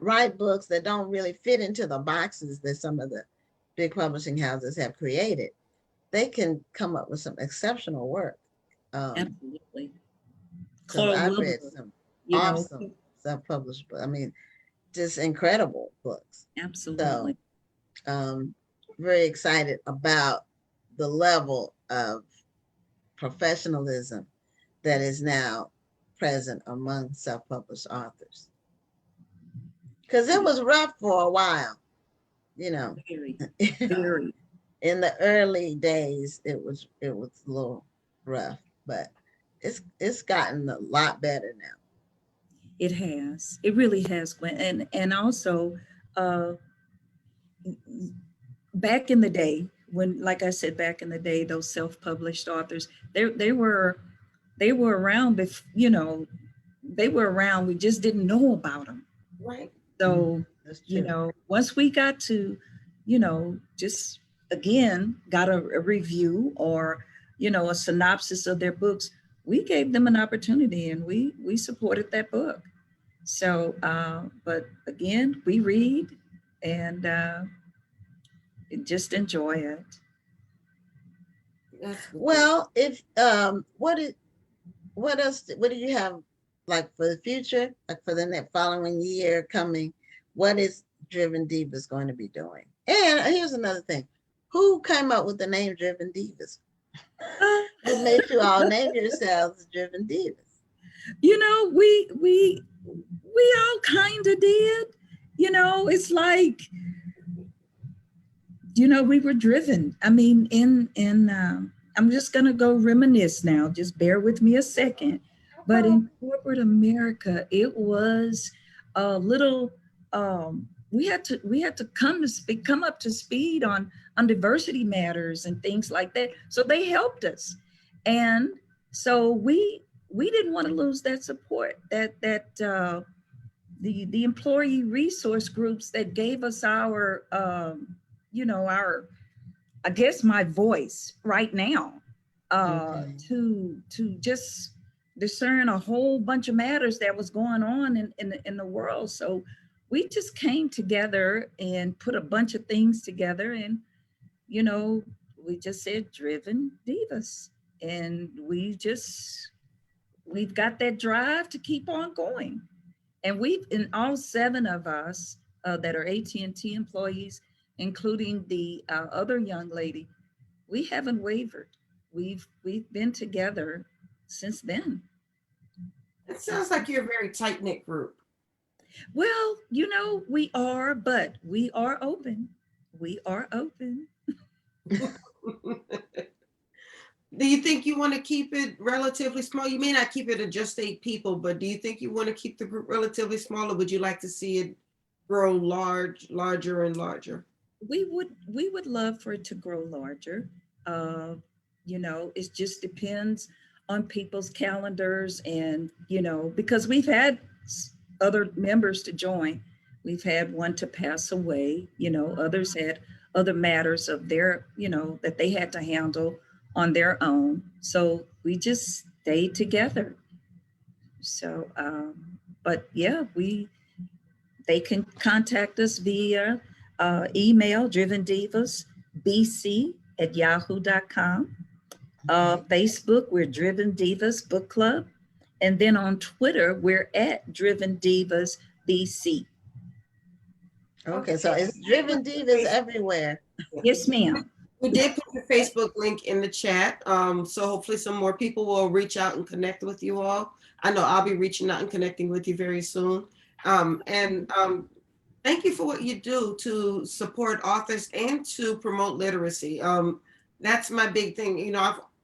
write books that don't really fit into the boxes that some of the big publishing houses have created, they can come up with some exceptional work. Absolutely. Because Carl I've Wilber, read some you know, awesome self-published books. I mean, just incredible books. So absolutely. um, very excited about the level of professionalism that is now present among self-published authors. Because it was rough for a while, you know. Very, very. In the early days, it was a little rough, but it's gotten a lot better now. It has. It really has, Gwen. And also, uh, back in the day, when, like I said, back in the day, those self-published authors, they were around. They were around. We just didn't know about them. Right. So, That's true. once we got to, just again got a review or, a synopsis of their books, we gave them an opportunity and we supported that book. So, but again, we read and just enjoy it. That's good. Well, if what else? What do you have like for the future, like for the next following year coming? What is Driven Divas going to be doing? And here's another thing: who came up with the name Driven Divas? Who made you all name yourselves Driven Divas? We all kind of did. It's like, we were driven. I mean, I'm just gonna go reminisce now. Just bear with me a second. But in corporate America, it was a little. We had to come up to speed on diversity matters and things like that. So they helped us, and so we didn't want to lose that support. The employee resource groups that gave us our, I guess, my voice right now, Okay. to just discern a whole bunch of matters that was going on in the world. So we just came together and put a bunch of things together, and we just said Driven Divas, and we've got that drive to keep on going. And in all seven of us that are AT&T employees, including the other young lady, we haven't wavered. We've been together since then. It sounds like you're a very tight knit group. Well, we are, but we are open. We are open. Do you think you want to keep it relatively small? You may not keep it at just 8 people, but do you think you want to keep the group relatively small, or would you like to see it grow larger and larger? We would love for it to grow larger. Uh, it just depends on people's calendars and, because we've had other members to join. We've had one to pass away, others had other matters of their, that they had to handle on their own. So we just stayed together. So, but yeah, they can contact us via email, drivendivasbc@yahoo.com. Facebook, we're Driven Divas Book Club. And then on Twitter, we're at Driven Divas BC. Okay, so it's Driven Divas everywhere. Yes, ma'am. We did put the Facebook link in the chat. So hopefully some more people will reach out and connect with you all. I know I'll be reaching out and connecting with you very soon. And thank you for what you do to support authors and to promote literacy. That's my big thing.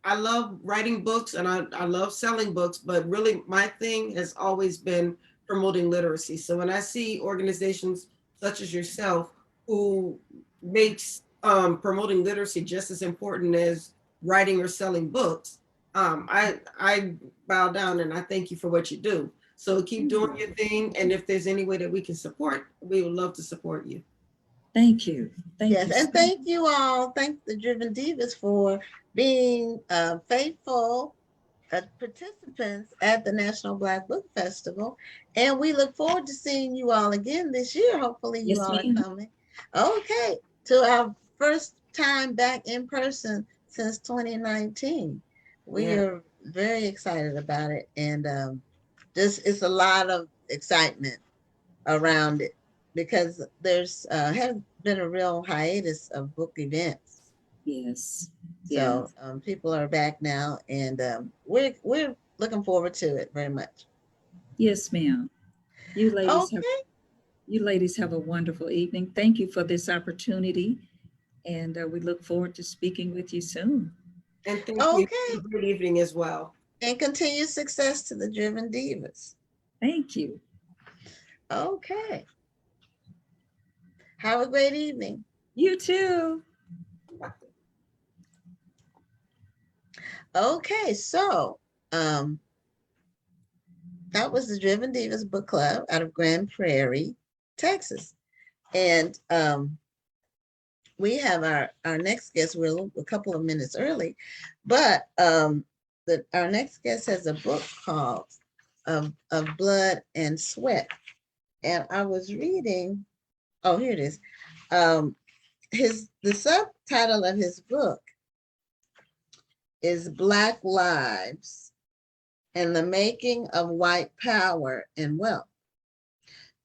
I love writing books and I love selling books, but really my thing has always been promoting literacy. So when I see organizations such as yourself who makes promoting literacy just as important as writing or selling books, I bow down and I thank you for what you do. So keep doing your thing. And if there's any way that we can support, we would love to support you. Thank you. Thank Yes, you. and thank you all. Thank the Driven Divas for being faithful participants at the National Black Book Festival. And we look forward to seeing you all again this year. Hopefully you Yes, all ma'am. are coming. Okay, to our first time back in person since 2019. We are very excited about it. And it's a lot of excitement around it because there's has been a real hiatus of book events. Yes. So people are back now, and we're looking forward to it very much. Yes, ma'am. You ladies Okay. You ladies have a wonderful evening. Thank you for this opportunity. And we look forward to speaking with you soon. And thank you. Okay. Good evening as well. And continued success to the Driven Divas. Thank you. Okay. Have a great evening. You too. Okay, so that was the Driven Divas Book Club out of Grand Prairie, Texas. And we have our next guest. We're a couple of minutes early, but our next guest has a book called of Blood and Sweat. And I was reading, oh, here it is. The subtitle of his book is Black Lives and the Making of White Power and Wealth.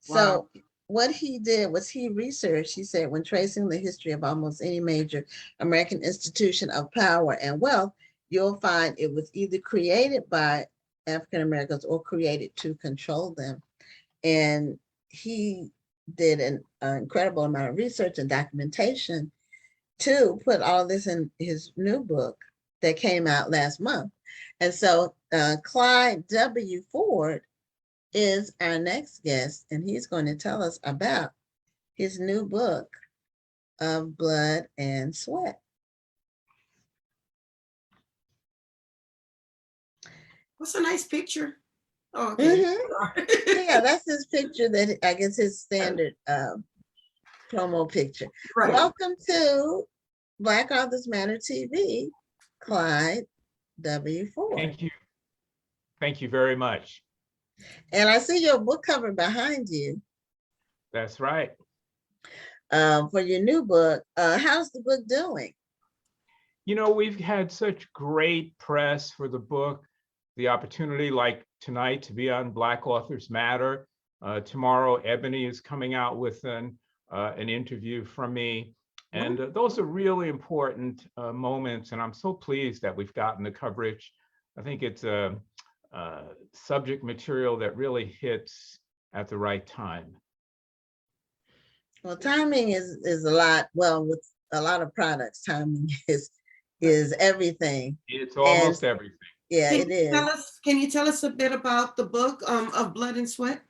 Wow. So what he did was he researched, he said, when tracing the history of almost any major American institution of power and wealth, you'll find it was either created by African Americans or created to control them. And he did an incredible amount of research and documentation to put all this in his new book that came out last month. And so Clyde W. Ford is our next guest, and he's going to tell us about his new book of Blood and Sweat. What's a nice picture? Oh, okay. Yeah, that's his picture, that I guess his standard promo picture. Right. Welcome to Black Authors Matter TV, Clyde W. Ford. Thank you. Thank you very much. And I see your book cover behind you. That's right. For your new book. How's the book doing? You know, we've had such great press for the book, the opportunity like tonight to be on Black Authors Matter. Tomorrow, Ebony is coming out with an interview from me. And those are really important moments. And I'm so pleased that we've gotten the coverage. I think it's a subject material that really hits at the right time. Well, timing is a lot. Well, with a lot of products, timing is everything. It's almost everything. Yeah, it is. Can you tell us a bit about the book of Blood and Sweat?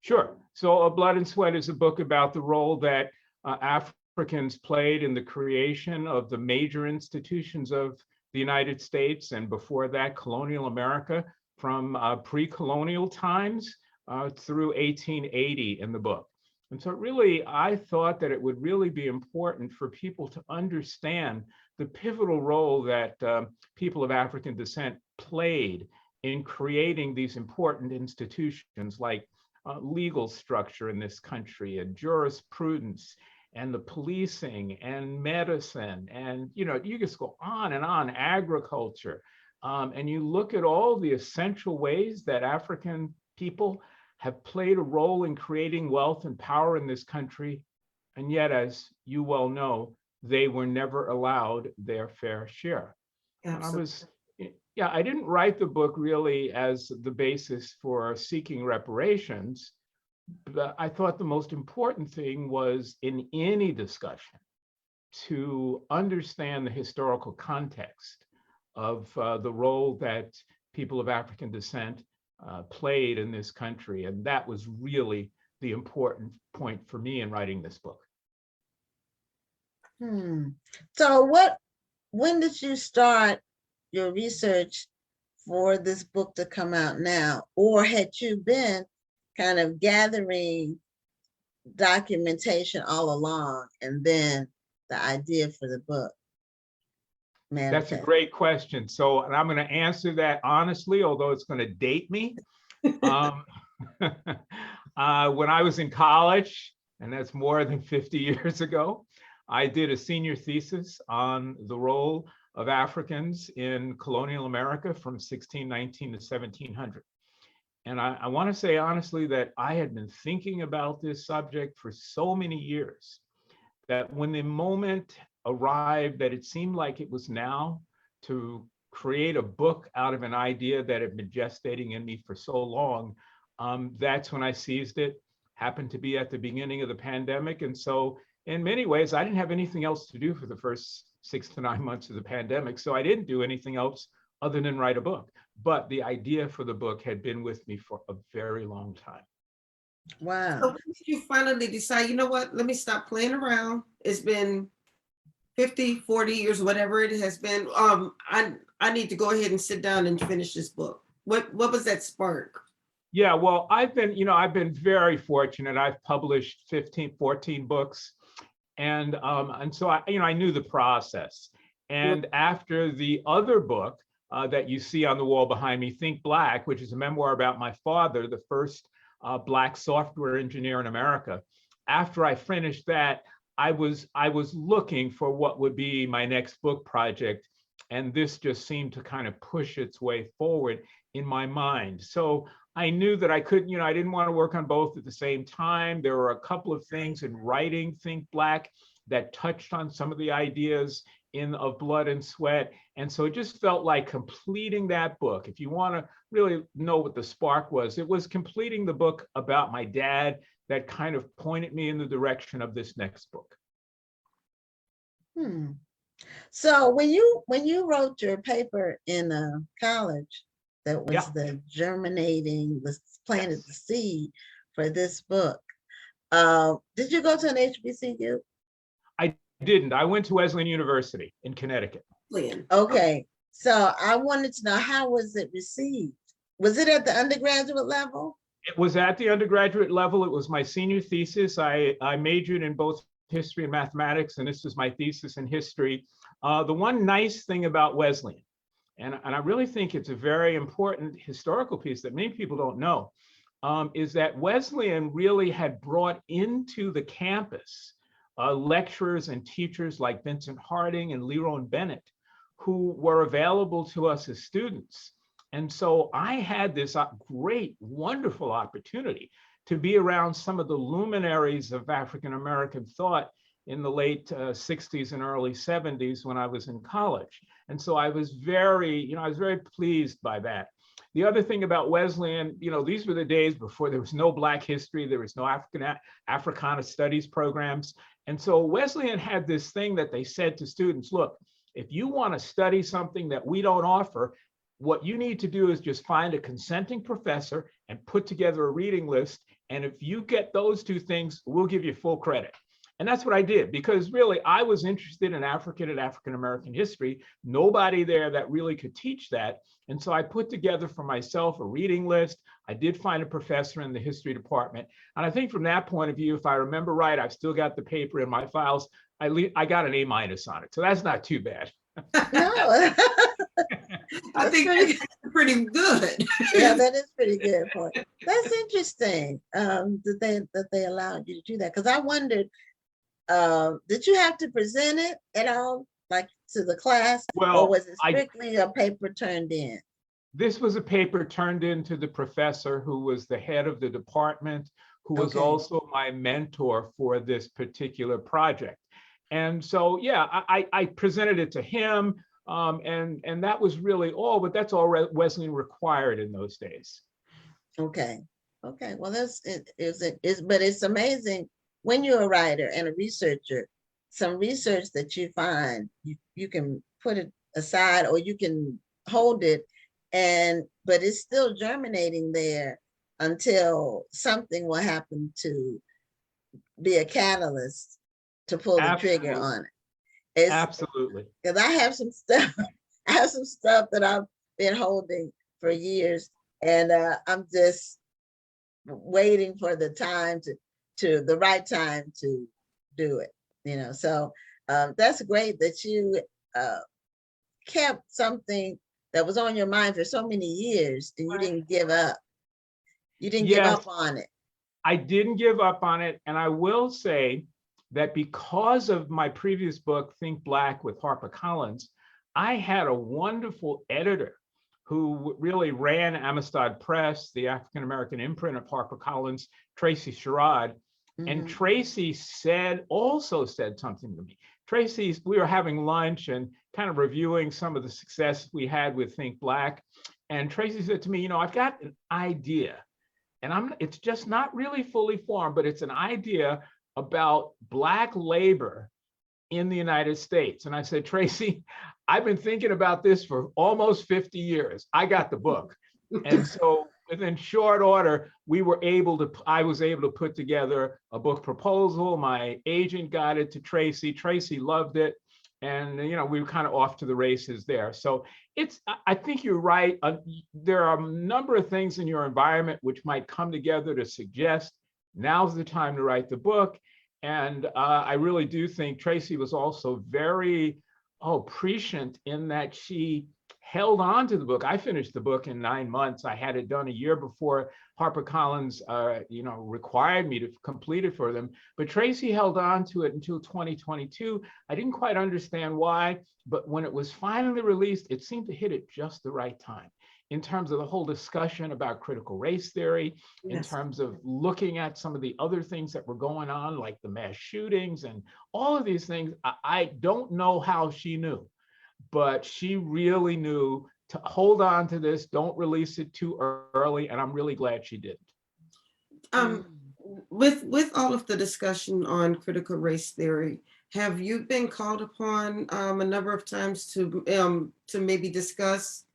Sure. So Blood and Sweat is a book about the role that Africans played in the creation of the major institutions of the United States, and before that, colonial America, from pre-colonial times through 1880 in the book. And so really, I thought that it would really be important for people to understand the pivotal role that people of African descent played in creating these important institutions like legal structure in this country, and jurisprudence, and the policing, and medicine, and you just go on and on, agriculture. And you look at all the essential ways that African people have played a role in creating wealth and power in this country. And yet, as you well know, they were never allowed their fair share. And I didn't write the book really as the basis for seeking reparations, but I thought the most important thing was, in any discussion, to understand the historical context of the role that people of African descent played in this country. And that was really the important point for me in writing this book. So when did you start your research for this book to come out now? Or had you been kind of gathering documentation all along, and then the idea for the book? That's a great question. So, and I'm going to answer that honestly, although it's going to date me. When I was in college, and that's more than 50 years ago, I did a senior thesis on the role of Africans in colonial America from 1619 to 1700. And I want to say honestly that I had been thinking about this subject for so many years that when the moment arrived that it seemed like it was now to create a book out of an idea that had been gestating in me for so long, that's when I seized it. Happened to be at the beginning of the pandemic. And so in many ways, I didn't have anything else to do for the first 6 to 9 months of the pandemic. So I didn't do anything else other than write a book. But the idea for the book had been with me for a very long time. Wow. So when did you finally decide, you know what, let me stop playing around? It's been 50, 40 years, whatever it has been. I need to go ahead and sit down and finish this book. What was that spark? Yeah, well, I've been very fortunate. I've published 14 books. And so I knew the process. And after the other book that you see on the wall behind me, Think Black, which is a memoir about my father, the first Black software engineer in America. After I finished that, I was looking for what would be my next book project. And this just seemed to kind of push its way forward in my mind. So I knew that I couldn't, I didn't want to work on both at the same time. There were a couple of things in writing Think Black that touched on some of the ideas of Blood and Sweat. And so it just felt like completing that book. If you want to really know what the spark was, it was completing the book about my dad that kind of pointed me in the direction of this next book. So when you wrote your paper in college, that was the germinating, was planted the seed for this book. Did you go to an HBCU? I didn't. I went to Wesleyan University in Connecticut. Okay. So I wanted to know, how was it received? Was it at the undergraduate level? It was at the undergraduate level. It was my senior thesis. I majored in both history and mathematics, and this was my thesis in history. The one nice thing about Wesleyan, and I really think it's a very important historical piece that many people don't know, is that Wesleyan really had brought into the campus lecturers and teachers like Vincent Harding and Leron Bennett, who were available to us as students. And so I had this great, wonderful opportunity to be around some of the luminaries of African-American thought in the late 60s and early 70s when I was in college. And so I was very pleased by that. The other thing about Wesleyan, these were the days before there was no Black history, there was no Africana studies programs. And so Wesleyan had this thing that they said to students, look, if you want to study something that we don't offer, what you need to do is just find a consenting professor and put together a reading list. And if you get those two things, we'll give you full credit. And that's what I did, because really I was interested in African and African-American history. Nobody there that really could teach that. And so I put together for myself a reading list. I did find a professor in the history department. And I think from that point of view, if I remember right, I've still got the paper in my files. I got an A- on it. So that's not too bad. No. I think that's pretty good. Yeah, that is pretty good point. That's interesting that they allowed you to do that. Because I wondered, did you have to present it at all, like to the class? Well, or was it strictly a paper turned in? This was a paper turned in to the professor who was the head of the department, who was also my mentor for this particular project. And so, yeah, I presented it to him, and that was really all, but that's all Wesleyan required in those days. Okay. Well, but it's amazing when you're a writer and a researcher, some research that you find, you can put it aside or you can hold it, but it's still germinating there until something will happen to be a catalyst to pull the trigger on it. Absolutely. Because I have some stuff that I've been holding for years, and I'm just waiting for the time to the right time to do it. So that's great that you kept something that was on your mind for so many years and you didn't give up. You didn't give up on it. I didn't give up on it. And I will say that because of my previous book, Think Black with HarperCollins, I had a wonderful editor who really ran Amistad Press, the African-American imprint of HarperCollins, Tracy Sherrod. And Tracy also said something to me. Tracy, we were having lunch and kind of reviewing some of the success we had with Think Black. And Tracy said to me, I've got an idea, and it's just not really fully formed, but it's an idea about Black labor in the United States. And I said, Tracy, I've been thinking about this for almost 50 years. I got the book. And so within short order, I was able to put together a book proposal. My agent got it to Tracy. Tracy loved it. And, we were kind of off to the races there. So I think you're right. There are a number of things in your environment which might come together to suggest now's the time to write the book. And I really do think Tracy was also very prescient in that she held on to the book. I finished the book in 9 months. I had it done a year before HarperCollins, required me to complete it for them. But Tracy held on to it until 2022. I didn't quite understand why, but when it was finally released, it seemed to hit at just the right time in terms of the whole discussion about critical race theory, in terms of looking at some of the other things that were going on, like the mass shootings and all of these things. I don't know how she knew, but she really knew to hold on to this, don't release it too early, and I'm really glad she didn't. With all of the discussion on critical race theory, have you been called upon a number of times to maybe discuss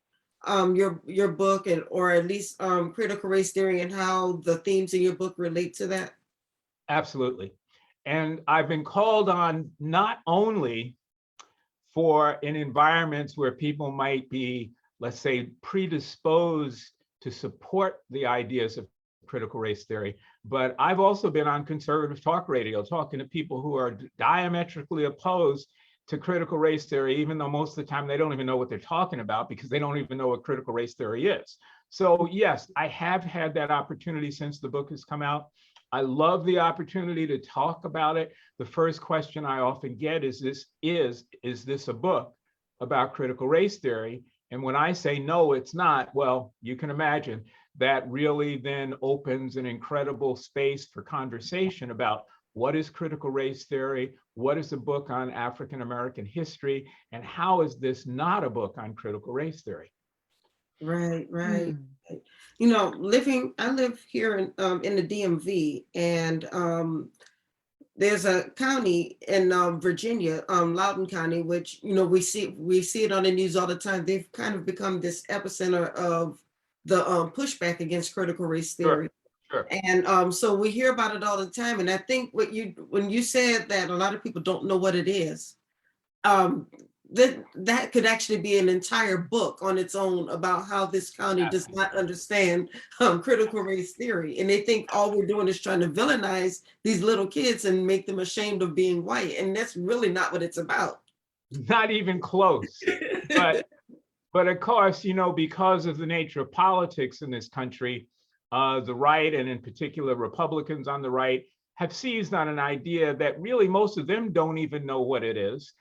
your book or at least critical race theory and how the themes in your book relate to that? Absolutely. And I've been called on not only in environments where people might be, let's say, predisposed to support the ideas of critical race theory, but I've also been on conservative talk radio talking to people who are diametrically opposed to critical race theory, even though most of the time they don't even know what they're talking about because they don't even know what critical race theory is. So yes, I have had that opportunity since the book has come out. I love the opportunity to talk about it. The first question I often get is this a book about critical race theory? And when I say no, it's not, well, you can imagine that really then opens an incredible space for conversation about what is critical race theory, what is a book on African American history, and how is this not a book on critical race theory? Right, right. Mm. You know, I live here in the DMV, and there's a county in Virginia, Loudoun County, which, you know, we see it on the news all the time. They've kind of become this epicenter of the pushback against critical race theory. Sure. And so we hear about it all the time. And I think when you said that a lot of people don't know what it is, that could actually be an entire book on its own about how this county does not understand critical race theory. And they think all we're doing is trying to villainize these little kids and make them ashamed of being white. And that's really not what it's about. Not even close. But of course, you know, because of the nature of politics in this country, the right, and in particular Republicans on the right, have seized on an idea that really most of them don't even know what it is.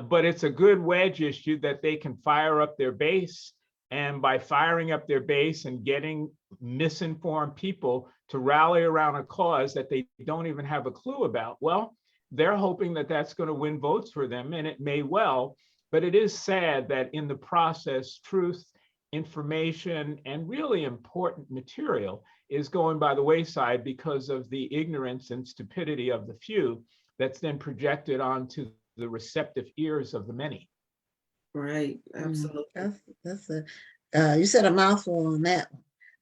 But it's a good wedge issue that they can fire up their base. And by firing up their base and getting misinformed people to rally around a cause that they don't even have a clue about, well, they're hoping that that's going to win votes for them, and it may well. But it is sad that in the process, truth, information, and really important material is going by the wayside because of the ignorance and stupidity of the few that's then projected onto the receptive ears of the many. Right, absolutely. That's you said a mouthful on that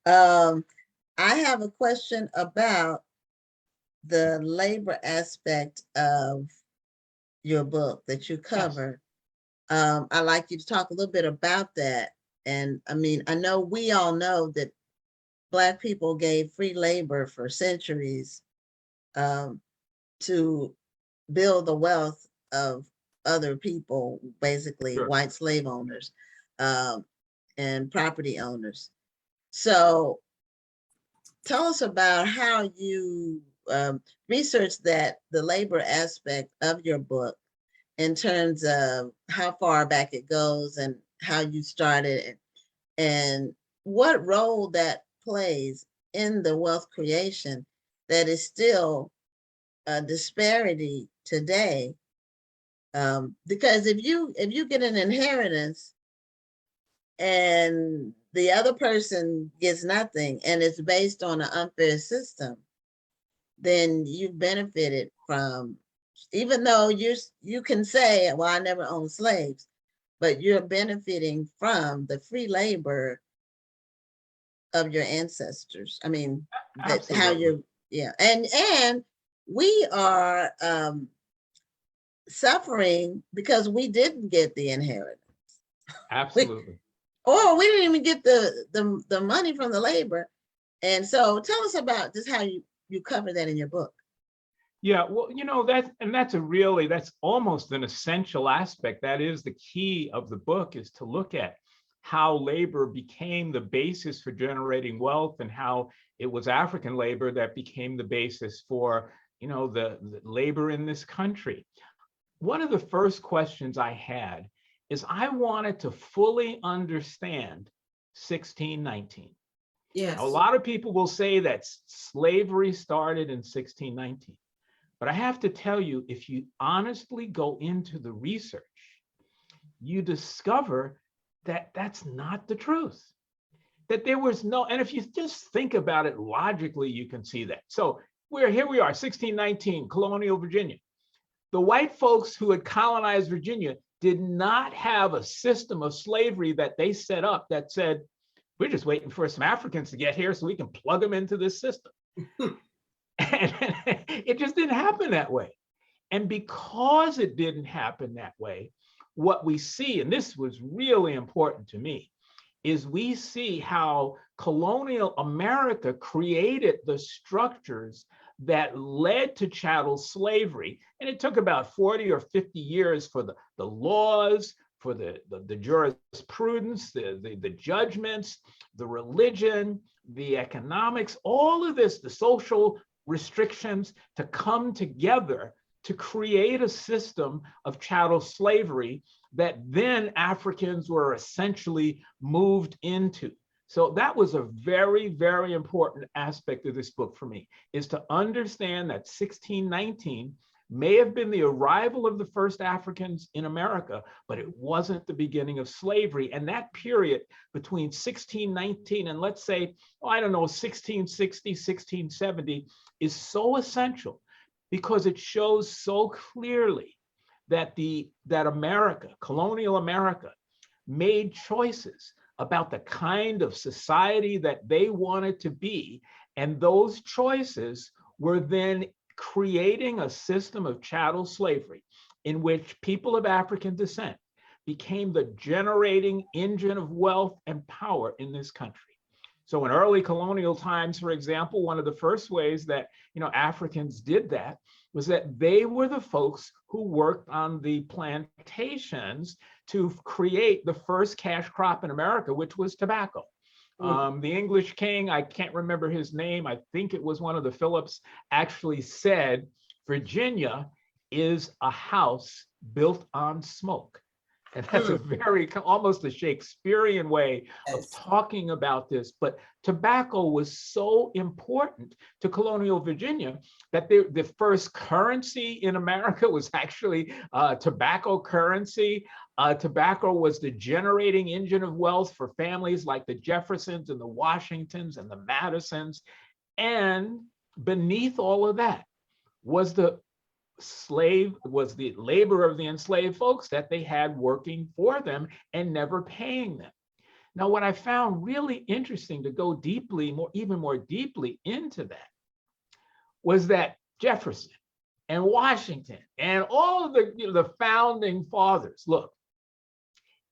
one. I have a question about the labor aspect of your book that you cover. Yes. I'd like you to talk a little bit about that. And I mean, I know we all know that Black people gave free labor for centuries to build the wealth of other people, basically Sure. white slave owners and property owners. So tell us about how you researched the labor aspect of your book in terms of how far back it goes and how you started and what role that plays in the wealth creation that is still a disparity today. Because if you get an inheritance and the other person gets nothing and it's based on an unfair system, then you've benefited from, even though you can say, well, I never owned slaves, but you're benefiting from the free labor of your ancestors. I mean, that's how you're, yeah. And we are suffering because we didn't get the inheritance. Absolutely. Or we didn't even get the money from the labor. And so tell us about just how you cover that in your book. Yeah, well, you know, that's almost an essential aspect. That is the key of the book, is to look at how labor became the basis for generating wealth and how it was African labor that became the basis for, you know, the labor in this country. One of the first questions I had is I wanted to fully understand 1619. Yes. A lot of people will say that slavery started in 1619. But I have to tell you, if you honestly go into the research, you discover that that's not the truth. That there was no, and if you just think about it logically, you can see that. So here we are, 1619, colonial Virginia. The white folks who had colonized Virginia did not have a system of slavery that they set up that said, we're just waiting for some Africans to get here so we can plug them into this system. And it just didn't happen that way. And because it didn't happen that way, what we see, and this was really important to me, is we see how colonial America created the structures that led to chattel slavery. And it took about 40 or 50 years for the laws, for the jurisprudence, the judgments, the religion, the economics, all of this, the social restrictions to come together to create a system of chattel slavery that then Africans were essentially moved into. So that was a very, very important aspect of this book for me, is to understand that 1619 may have been the arrival of the first Africans in America, but it wasn't the beginning of slavery. And that period between 1619 and let's say, oh, I don't know, 1660, 1670 is so essential because it shows so clearly that America, colonial America, made choices about the kind of society that they wanted to be. And those choices were then creating a system of chattel slavery in which people of African descent became the generating engine of wealth and power in this country. So in early colonial times, for example, one of the first ways that Africans did that was that they were the folks who worked on the plantations to create the first cash crop in America, which was tobacco. The English king, I can't remember his name, I think it was one of the Phillips, actually said, Virginia is a house built on smoke. And that's a very, almost a Shakespearean way of talking about this. But tobacco was so important to colonial Virginia that the first currency in America was actually tobacco currency. Tobacco was the generating engine of wealth for families like the Jeffersons and the Washingtons and the Madisons. And beneath all of that was the labor of the enslaved folks that they had working for them and never paying them. Now, what I found really interesting to go deeply, even more deeply into that, was that Jefferson and Washington and all of the founding fathers, look,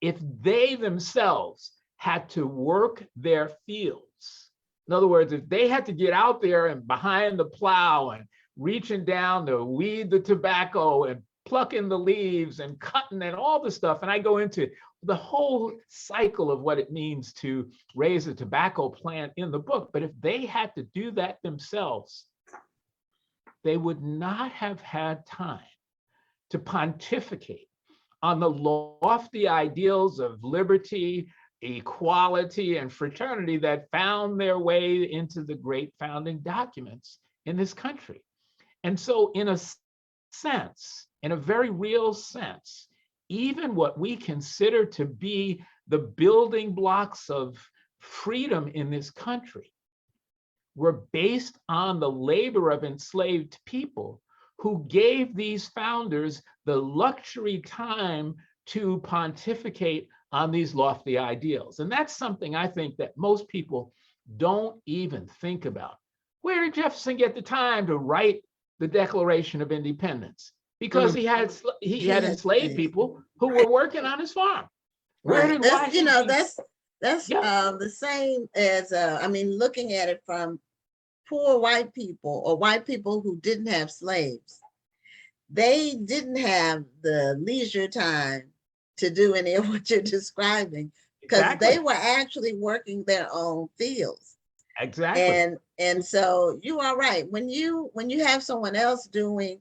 if they themselves had to work their fields, in other words, if they had to get out there and behind the plow and reaching down to weed the tobacco and plucking the leaves and cutting and all the stuff. And I go into the whole cycle of what it means to raise a tobacco plant in the book. But if they had to do that themselves, they would not have had time to pontificate on the lofty ideals of liberty, equality, and fraternity that found their way into the great founding documents in this country. And so in a sense, in a very real sense, even what we consider to be the building blocks of freedom in this country were based on the labor of enslaved people who gave these founders the luxury time to pontificate on these lofty ideals. And that's something I think that most people don't even think about. Where did Jefferson get the time to write the Declaration of Independence? Because he had enslaved people who were working on his farm. Right. That's the same as looking at it from poor white people or white people who didn't have slaves. They didn't have the leisure time to do any of what you're describing because they were actually working their own fields. Exactly. And so you are right. When you have someone else doing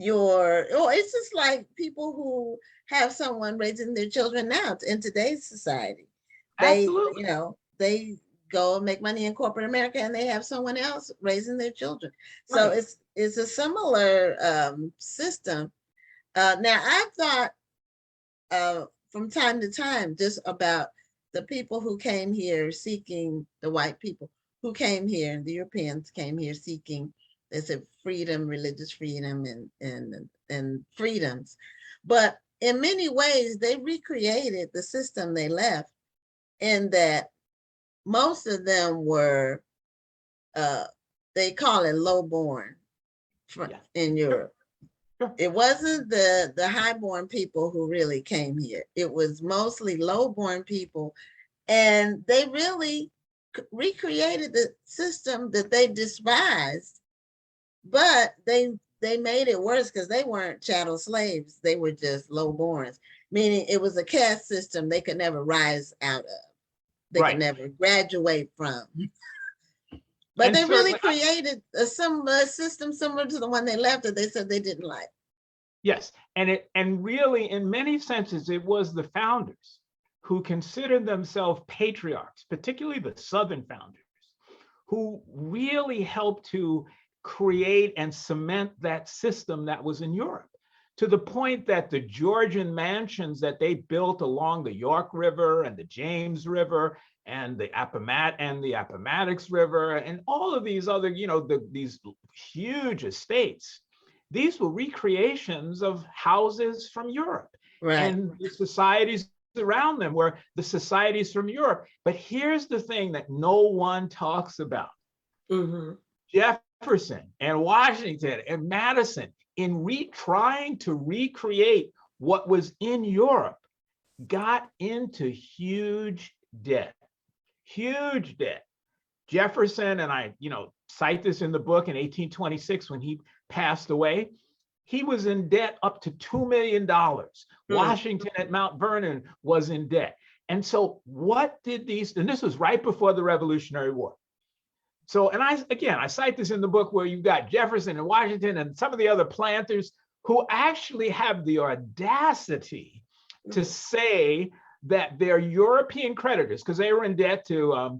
it's just like people who have someone raising their children now in today's society. Absolutely. They go and make money in corporate America and they have someone else raising their children. So right. It's a similar system. Now I've thought from time to time just about the people who came here seeking, the white people who came here, the Europeans came here seeking, they said freedom, religious freedom and freedoms. But in many ways, they recreated the system they left in that most of them were, they call it low-born in Europe. It wasn't the high-born people who really came here. It was mostly low-born people, and they really recreated the system that they despised, but they made it worse because they weren't chattel slaves. They were just low-borns, meaning it was a caste system they could never rise out of. They could never graduate from. But and they really created a system similar to the one they left that they said they didn't like. Yes, and really, in many senses, it was the founders who considered themselves patriarchs, particularly the Southern founders, who really helped to create and cement that system that was in Europe, to the point that the Georgian mansions that they built along the York River and the James River and the Appomattox River and all of these other, these huge estates, these were recreations of houses from Europe. Right. And the societies around them were the societies from Europe. But here's the thing that no one talks about. Mm-hmm. Jefferson and Washington and Madison, in trying to recreate what was in Europe, got into huge debt. Jefferson, and I, cite this in the book, in 1826, when he passed away, he was in debt up to $2 million. Washington at Mount Vernon was in debt. And so what did and this was right before the Revolutionary War. So, and I cite this in the book, where you've got Jefferson and Washington and some of the other planters who actually have the audacity to say that their European creditors, because they were in debt to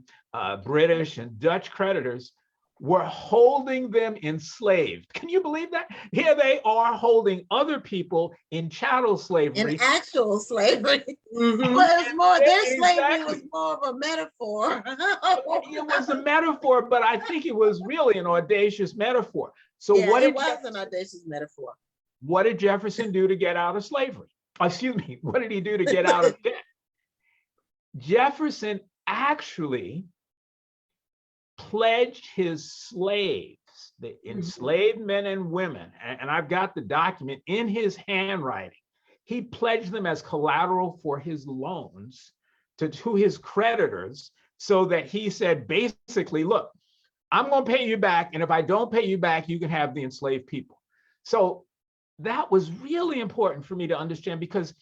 British and Dutch creditors, were holding them enslaved. Can you believe that? Here they are holding other people in chattel slavery. In actual slavery. Mm-hmm. Well, it's more, their slavery Exactly. was more of a metaphor. It was a metaphor, but I think it was really an audacious metaphor. So Yeah, what it was an audacious metaphor. What did Jefferson do to get out of slavery? Excuse me, what did he do to get out of debt? Jefferson actually pledged his slaves, the enslaved men and women, and I've got the document in his handwriting. He pledged them as collateral for his loans to his creditors, so that he said, basically, look, I'm going to pay you back, and if I don't pay you back, you can have the enslaved people. So that was really important for me to understand, because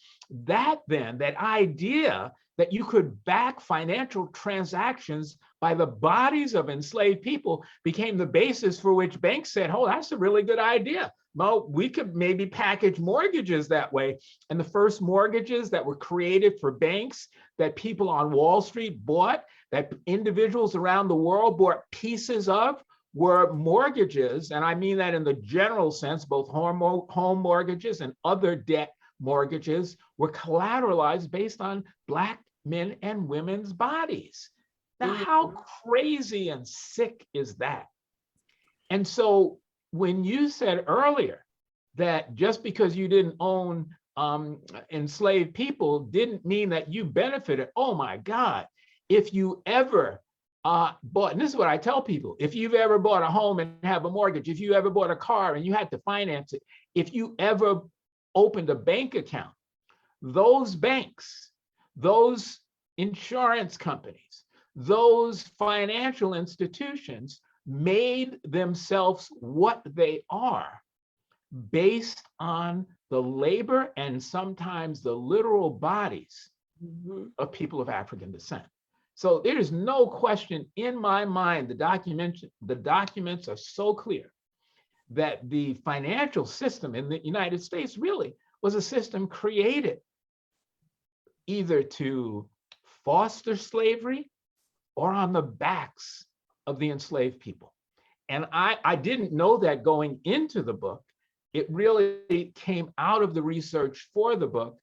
that idea that you could back financial transactions by the bodies of enslaved people became the basis for which banks said, oh, that's a really good idea. Well, we could maybe package mortgages that way. And the first mortgages that were created for banks that people on Wall Street bought, that individuals around the world bought pieces of, were mortgages. And I mean that in the general sense, both home mortgages and other debt mortgages were collateralized based on Black men and women's bodies. Now, how crazy and sick is that? And so when you said earlier that just because you didn't own enslaved people didn't mean that you benefited, oh my God, if you ever bought, and this is what I tell people, if you've ever bought a home and have a mortgage, if you ever bought a car and you had to finance it, if you ever opened a bank account, those banks, those insurance companies, those financial institutions made themselves what they are based on the labor and sometimes the literal bodies of people of African descent. So there is no question in my mind, the documents are so clear that the financial system in the United States really was a system created either to foster slavery or on the backs of the enslaved people. And I didn't know that going into the book. It really came out of the research for the book,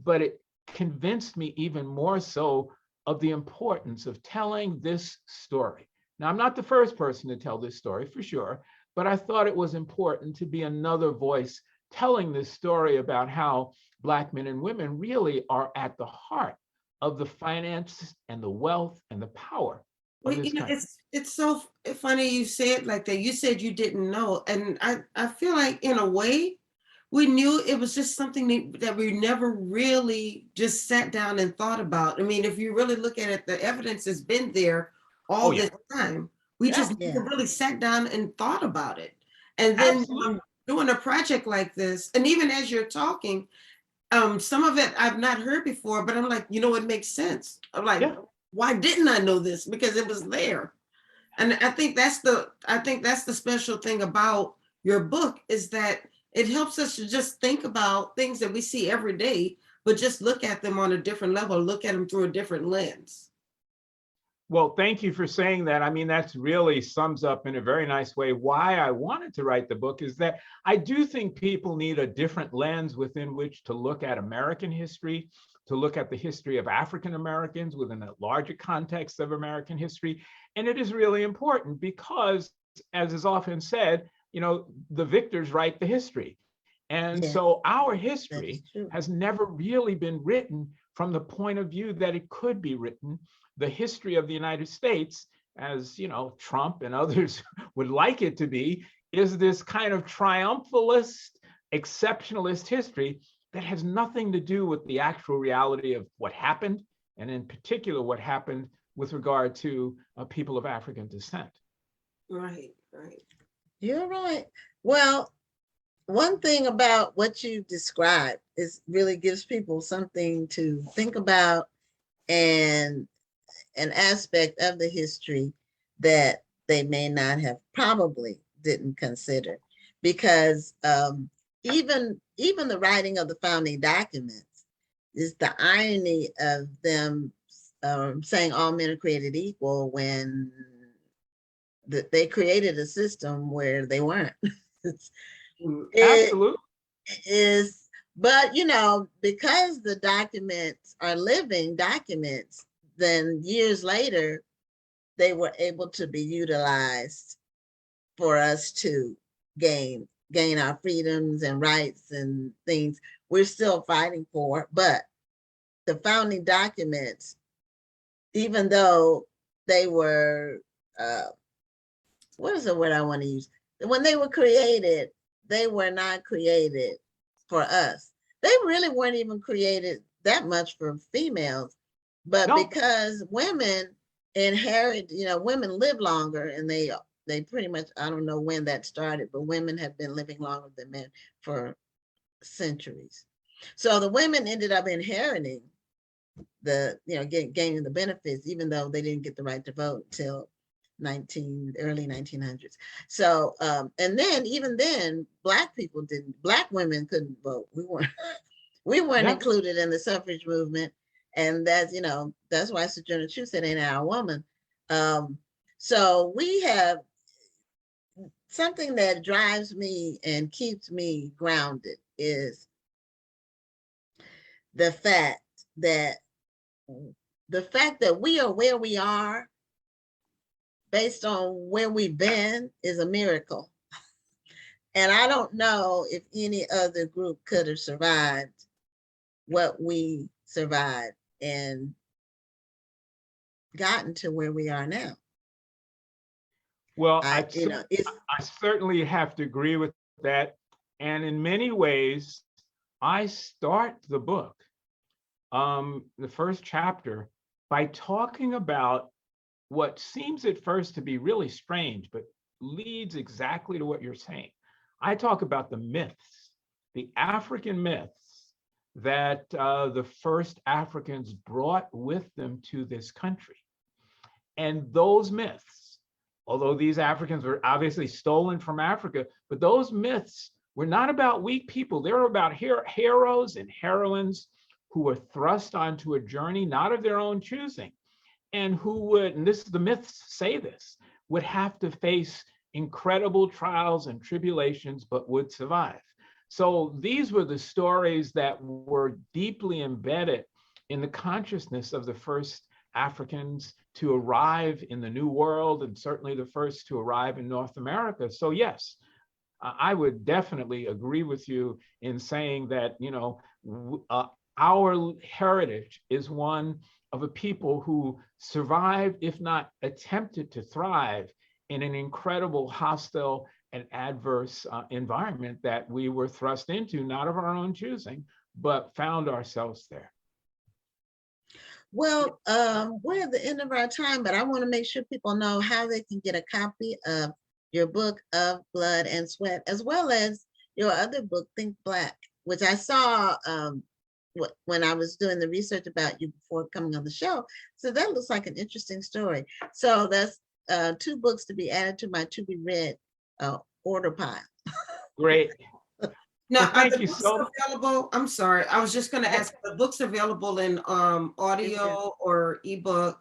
but it convinced me even more so of the importance of telling this story. Now, I'm not the first person to tell this story, for sure, but I thought it was important to be another voice telling this story about how Black men and women really are at the heart of the finance and the wealth and the power. Well, it's so funny you say it like that. You said you didn't know. And I feel like in a way, we knew it was just something that we never really just sat down and thought about. I mean, if you really look at it, the evidence has been there all this time. We just never really sat down and thought about it. And then doing a project like this, and even as you're talking, some of it I've not heard before, but I'm like, it makes sense. I'm like, why didn't I know this? Because it was there. And I think that's the special thing about your book, is that it helps us to just think about things that we see every day, but just look at them on a different level, look at them through a different lens. Well, thank you for saying that. I mean, that's really sums up in a very nice way why I wanted to write the book, is that I do think people need a different lens within which to look at American history, to look at the history of African Americans within a larger context of American history. And it is really important because, as is often said, the victors write the history. And Yeah, so our that's history true. has never really been written from the point of view that it could be written. The history of the United States, as Trump and others would like it to be, is this kind of triumphalist, exceptionalist history that has nothing to do with the actual reality of what happened, and in particular, what happened with regard to people of African descent. Right, right. You're right. Well, one thing about what you described is really gives people something to think about, and an aspect of the history that they may not have probably didn't consider, because even the writing of the founding documents is the irony of them saying all men are created equal when they created a system where they weren't. It Absolutely. is, but because the documents are living documents, then years later, they were able to be utilized for us to gain our freedoms and rights and things we're still fighting for. But the founding documents, even though they were, what is the word I want to use? When they were created, they were not created for us. They really weren't even created that much for females, but No. because women inherit, women live longer, and they pretty much, I don't know when that started, but women have been living longer than men for centuries. So the women ended up inheriting the, gaining the benefits, even though they didn't get the right to vote until early 1900s. So, and then even then, Black women couldn't vote. We weren't Yeah. included in the suffrage movement. And that's why Sojourner Truth said, ain't our woman. So we have something that drives me and keeps me grounded is the fact that we are where we are based on where we've been is a miracle. And I don't know if any other group could have survived what we survived and gotten to where we are now. Well, I certainly have to agree with that. And in many ways, I start the book, the first chapter, by talking about what seems at first to be really strange, but leads exactly to what you're saying. I talk about the myths, the African myths that the first Africans brought with them to this country. And those myths, although these Africans were obviously stolen from Africa, but those myths were not about weak people. They were about heroes and heroines who were thrust onto a journey not of their own choosing, and who would, and the myths say this, would have to face incredible trials and tribulations, but would survive. So these were the stories that were deeply embedded in the consciousness of the first Africans to arrive in the New World, and certainly the first to arrive in North America. So yes, I would definitely agree with you in saying that, our heritage is one of a people who survived, if not attempted to thrive, in an incredible hostile and adverse environment that we were thrust into, not of our own choosing, but found ourselves there. Well, we're at the end of our time, but I want to make sure people know how they can get a copy of your book, Of Blood and Sweat, as well as your other book, Think Black, which I saw when I was doing the research about you before coming on the show. So that looks like an interesting story. So that's 2 books to be added to my to be read order pile. Great. Now, Well, thank are the you books so much. available? I'm sorry, I was just going to ask, are the books available in audio or ebook?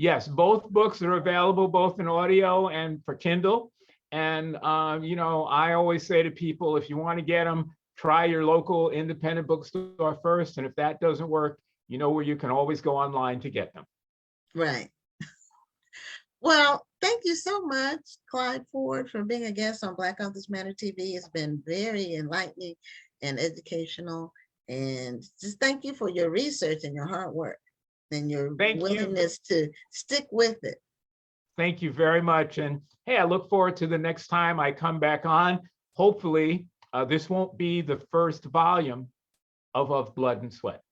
Yes, both books are available both in audio and for Kindle. And, you know, I always say to people, if you want to get them, try your local independent bookstore first. And if that doesn't work, you know where you can always go online to get them. Right. Well, thank you so much, Clyde Ford, for being a guest on Black Authors Matter TV. It's been very enlightening and educational. And just thank you for your research and your hard work and your Thank you. willingness to stick with it. Thank you very much. And hey, I look forward to the next time I come back on. Hopefully, this won't be the first volume of Blood and Sweat.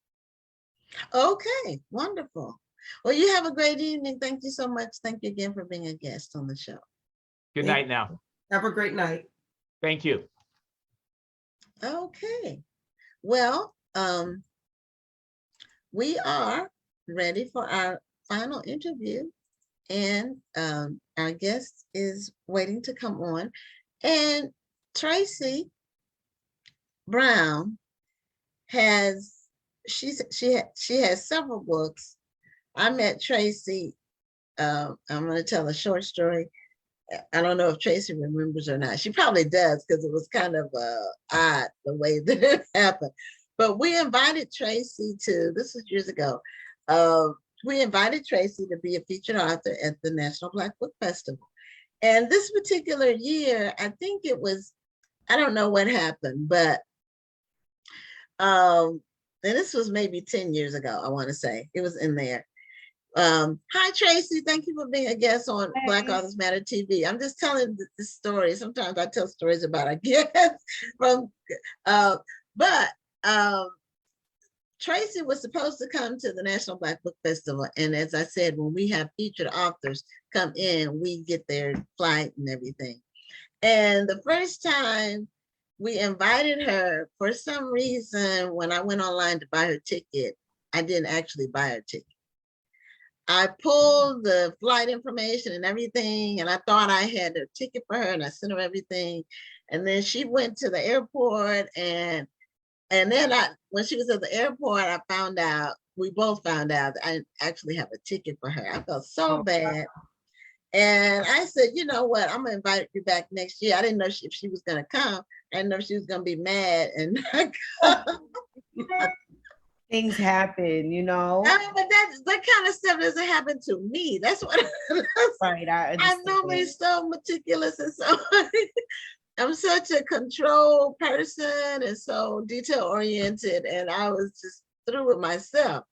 Okay, wonderful. Well, you have a great evening. Thank you so much. Thank you again for being a guest on the show. Good night now. Have a great night. Thank you. Okay. Well, we are ready for our final interview, and our guest is waiting to come on. And Tracy Brown has she has several books. I met Tracy. I'm going to tell a short story. I don't know if Tracy remembers or not. She probably does, because it was kind of odd the way that it happened. But we invited Tracy to, this was years ago, we invited Tracy to be a featured author at the National Black Book Festival. And this particular year, I think it was, I don't know what happened, but and this was maybe 10 years ago, I want to say. It was in there. Hi, Tracy. Thank you for being a guest on Black Authors Matter TV. I'm just telling this story. Sometimes I tell stories about our guests from, but Tracy was supposed to come to the National Black Book Festival. And as I said, when we have featured authors come in, we get their flight and everything. And the first time we invited her, for some reason, when I went online to buy her ticket, I didn't actually buy her ticket. I pulled the flight information and everything, and I thought I had a ticket for her, and I sent her everything. And then she went to the airport, and then when she was at the airport, I found out, we both found out that I didn't actually have a ticket for her. I felt so bad. And I said, you know what, I'm gonna invite you back next year. I didn't know if she was gonna come. I didn't know if she was gonna be mad and not come. Things happen, you know. But that kind of stuff doesn't happen to me. That's what Right. I'm normally so meticulous, and so I'm such a control person and so detail oriented, and I was just through with myself.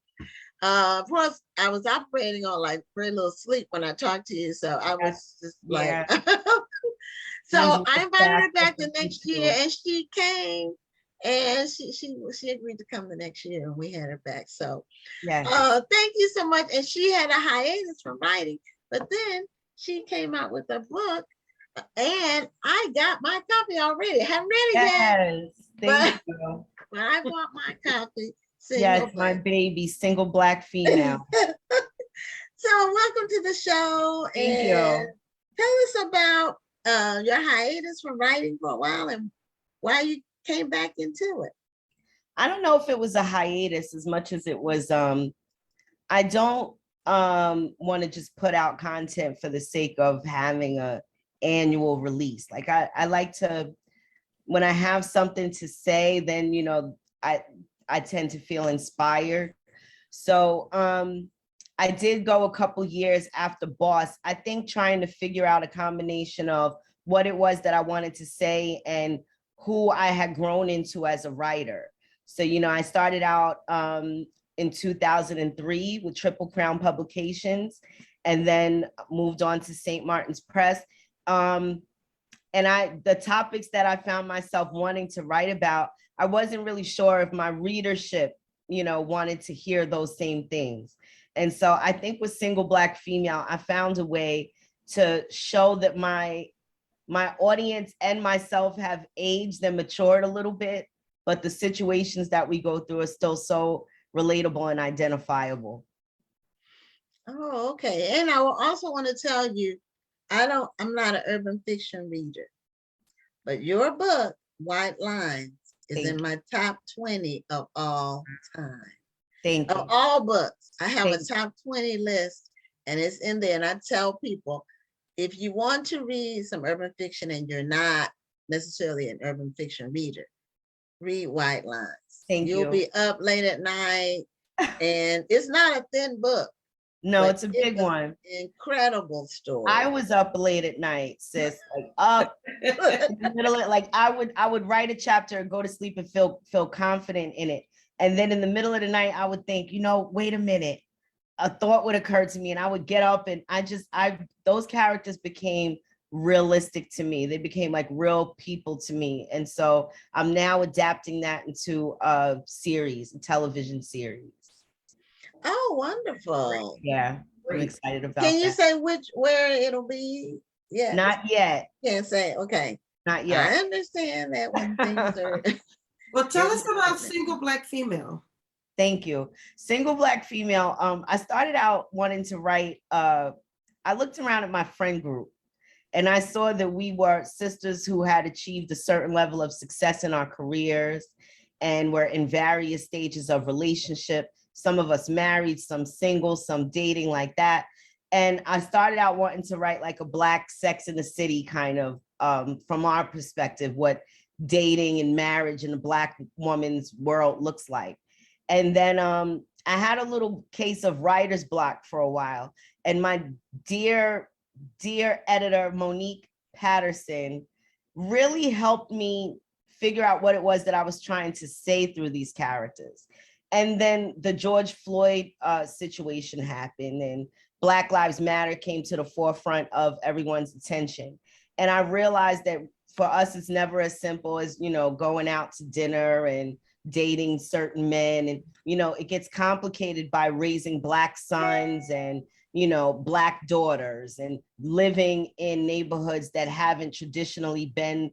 Of course, I was operating on like very little sleep when I talked to you, so I was just like, so I invited her back the next year, and she came. And she agreed to come the next year, and we had her back. So thank you so much. And she had a hiatus from writing, but then she came out with a book, and I got my copy already. I haven't read it yet. Thank you. But I bought my copy. Yes, my baby, single Black female. So welcome to the show. Thank you. Tell us about your hiatus from writing for a while and why you came back into it. I don't know if it was a hiatus as much as it was, I don't want to just put out content for the sake of having a annual release. Like I like to, when I have something to say, then, you know, I tend to feel inspired. So I did go a couple years after Boss, I think trying to figure out a combination of what it was that I wanted to say and who I had grown into as a writer. So, you know, I started out in 2003 with Triple Crown Publications, and then moved on to St. Martin's Press. And the topics that I found myself wanting to write about, I wasn't really sure if my readership, you know, wanted to hear those same things. And so I think with Single Black Female, I found a way to show that my audience and myself have aged and matured a little bit, but the situations that we go through are still so relatable and identifiable. Oh, okay. And I will also want to tell you, I'm not an urban fiction reader, but your book, White Lines, is in my top 20 of all time. Thank you. Of all books. I have a top 20 list, and it's in there. And I tell people, if you want to read some urban fiction and you're not necessarily an urban fiction reader, read White Lines. Thank You'll you. be up late at night, and it's not a thin book. No, but it's a big one. Incredible story. I was up late at night, sis, like up in the middle of, like I would write a chapter and go to sleep and feel confident in it. And then in the middle of the night, I would think, wait a minute, a thought would occur to me, and I would get up, and those characters became realistic to me. They became like real people to me. And so I'm now adapting that into a series, a television series. Oh, wonderful. Yeah, I'm excited about that. Can you say where it'll be? Yeah. Not yet. Can't say, okay. Not yet. I understand that when things are. Well, tell us about Single Black Female. Thank you. Single Black Female. I started out wanting to write, I looked around at my friend group, and I saw that we were sisters who had achieved a certain level of success in our careers and were in various stages of relationship. Some of us married, some single, some dating, like that. And I started out wanting to write like a Black Sex in the City kind of, from our perspective, what dating and marriage in a Black woman's world looks like. And then I had a little case of writer's block for a while. And my dear editor, Monique Patterson, really helped me figure out what it was that I was trying to say through these characters. And then the George Floyd situation happened, and Black Lives Matter came to the forefront of everyone's attention. And I realized that for us, it's never as simple as, going out to dinner and dating certain men. And, it gets complicated by raising Black sons and, Black daughters, and living in neighborhoods that haven't traditionally been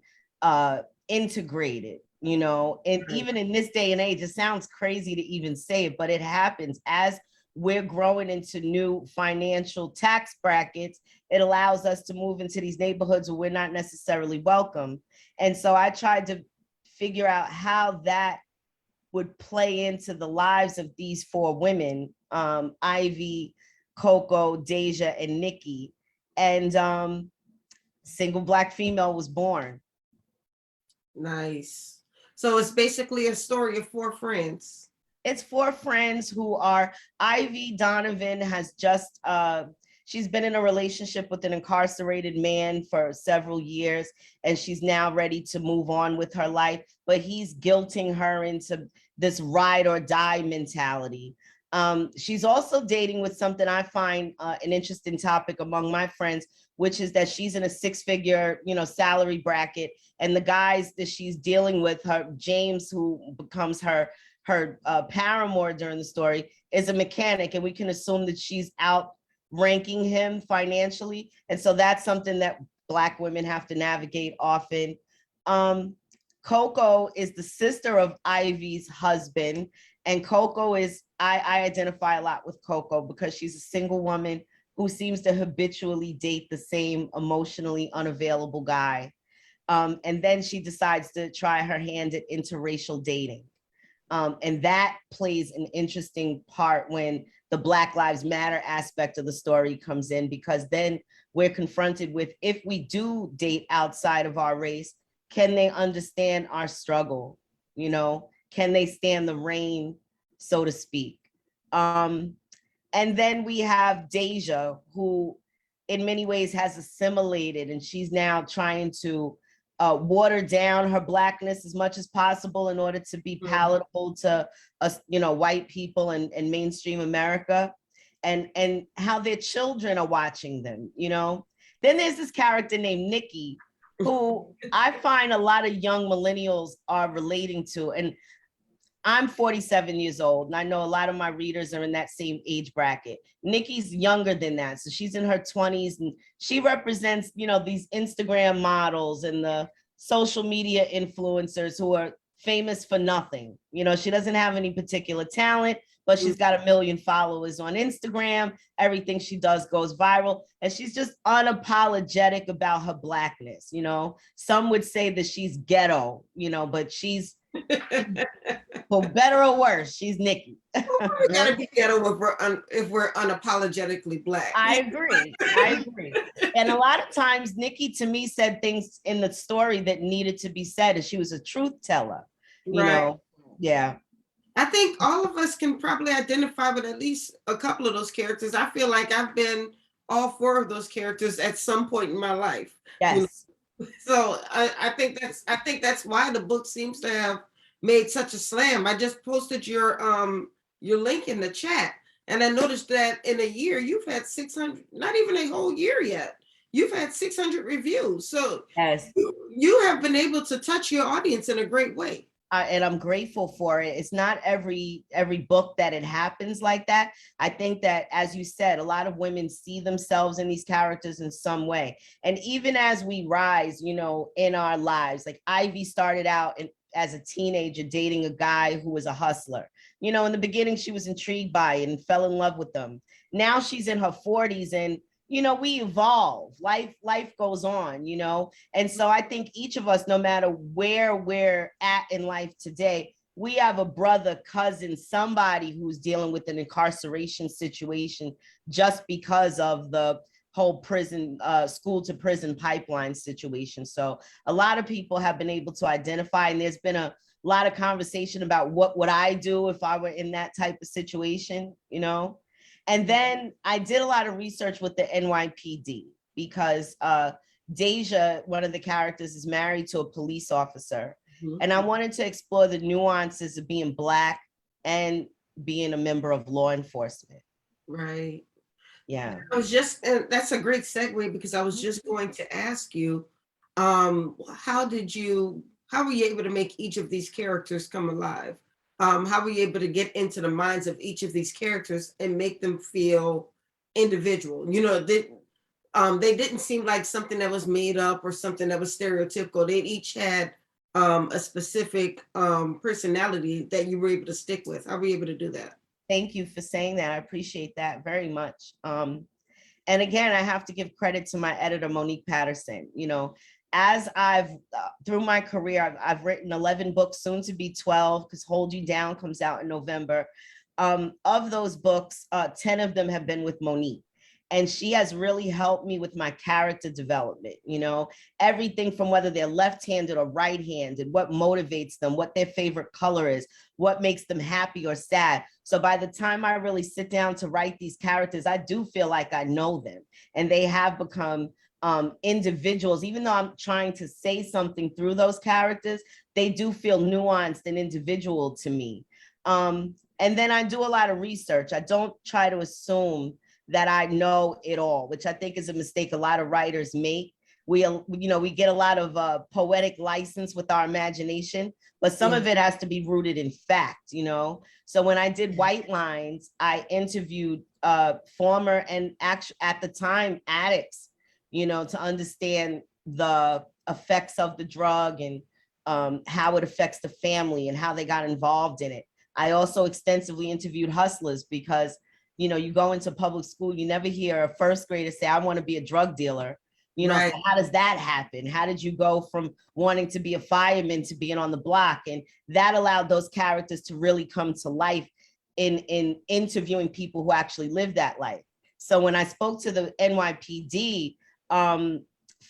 integrated. And even in this day and age, it sounds crazy to even say it, but it happens. As we're growing into new financial tax brackets, it allows us to move into these neighborhoods where we're not necessarily welcome. And so I tried to figure out how that would play into the lives of these four women, Ivy, Coco, Deja, and Nikki. And Single Black Female was born. Nice. So it's basically a story of four friends. It's four friends who are, Ivy Donovan has just, she's been in a relationship with an incarcerated man for several years, and she's now ready to move on with her life, but he's guilting her into this ride or die mentality. She's also dating with something I find an interesting topic among my friends, which is that she's in a six-figure, salary bracket, and the guys that she's dealing with, her James, who becomes her paramour during the story, is a mechanic, and we can assume that she's outranking him financially, and so that's something that Black women have to navigate often. Coco is the sister of Ivy's husband, and Coco is, I identify a lot with Coco because she's a single woman who seems to habitually date the same emotionally unavailable guy. And then she decides to try her hand at interracial dating. And that plays an interesting part when the Black Lives Matter aspect of the story comes in, because then we're confronted with, if we do date outside of our race, can they understand our struggle? Can they stand the rain, so to speak? And then we have Deja, who in many ways has assimilated, and she's now trying to water down her Blackness as much as possible in order to be palatable to us, white people and mainstream America, and how their children are watching them, Then there's this character named Nikki, who I find a lot of young millennials are relating to. And I'm 47 years old, and I know a lot of my readers are in that same age bracket. Nikki's younger than that, so she's in her 20s, and she represents, these Instagram models and the social media influencers who are famous for nothing. She doesn't have any particular talent, but she's got 1 million followers on Instagram. Everything she does goes viral, and she's just unapologetic about her Blackness. Some would say that she's ghetto, but she's For better or worse, she's Nikki. We gotta be ghetto if we're unapologetically Black. I agree. I agree. And a lot of times, Nikki to me said things in the story that needed to be said, and she was a truth teller. You know, yeah. I think all of us can probably identify with at least a couple of those characters. I feel like I've been all 4 of those characters at some point in my life. Yes. You know? So I think that's why the book seems to have made such a slam. I just posted your link in the chat, and I noticed that in a year you've had 600, not even a whole year yet. You've had 600 reviews. So yes, you have been able to touch your audience in a great way. And I'm grateful for it. It's not every book that it happens like that. I think that, as you said, a lot of women see themselves in these characters in some way. And even as we rise, you know, in our lives, like Ivy started out as a teenager dating a guy who was a hustler. You know, in the beginning, she was intrigued by it and fell in love with them. Now she's in her 40s, and you know, we evolve, life goes on, you know? And so I think each of us, no matter where we're at in life today, we have a brother, cousin, somebody who's dealing with an incarceration situation just because of the whole prison, school to prison pipeline situation. So a lot of people have been able to identify, and there's been a lot of conversation about what would I do if I were in that type of situation, you know? And then I did a lot of research with the NYPD because Deja, one of the characters, is married to a police officer. Mm-hmm. And I wanted to explore the nuances of being Black and being a member of law enforcement. Right. Yeah. I was just, and that's a great segue, because I was just going to ask you, how were you able to make each of these characters come alive? How were you able to get into the minds of each of these characters and make them feel individual? You know, they didn't seem like something that was made up or something that was stereotypical. They each had a specific personality that you were able to stick with. How were you able to do that? Thank you for saying that. I appreciate that very much. And again, I have to give credit to my editor, Monique Patterson. You know, as I've, through my career, I've written 11 books, soon to be 12, because Hold You Down comes out in November. Of those books, 10 of them have been with Monique. And she has really helped me with my character development, you know, everything from whether they're left-handed or right-handed, what motivates them, what their favorite color is, what makes them happy or sad. So by the time I really sit down to write these characters, I do feel like I know them, and they have become individuals. Even though I'm trying to say something through those characters, they do feel nuanced and individual to me. And then I do a lot of research. I don't try to assume that I know it all, which I think is a mistake a lot of writers make. We get a lot of poetic license with our imagination, but some of it has to be rooted in fact, you know? So when I did White Lines, I interviewed former and actually at the time addicts, you know, to understand the effects of the drug and how it affects the family and how they got involved in it. I also extensively interviewed hustlers because, you know, you go into public school, you never hear a first grader say, I want to be a drug dealer. You know, so how does that happen? How did you go from wanting to be a fireman to being on the block? And that allowed those characters to really come to life in interviewing people who actually live that life. So when I spoke to the NYPD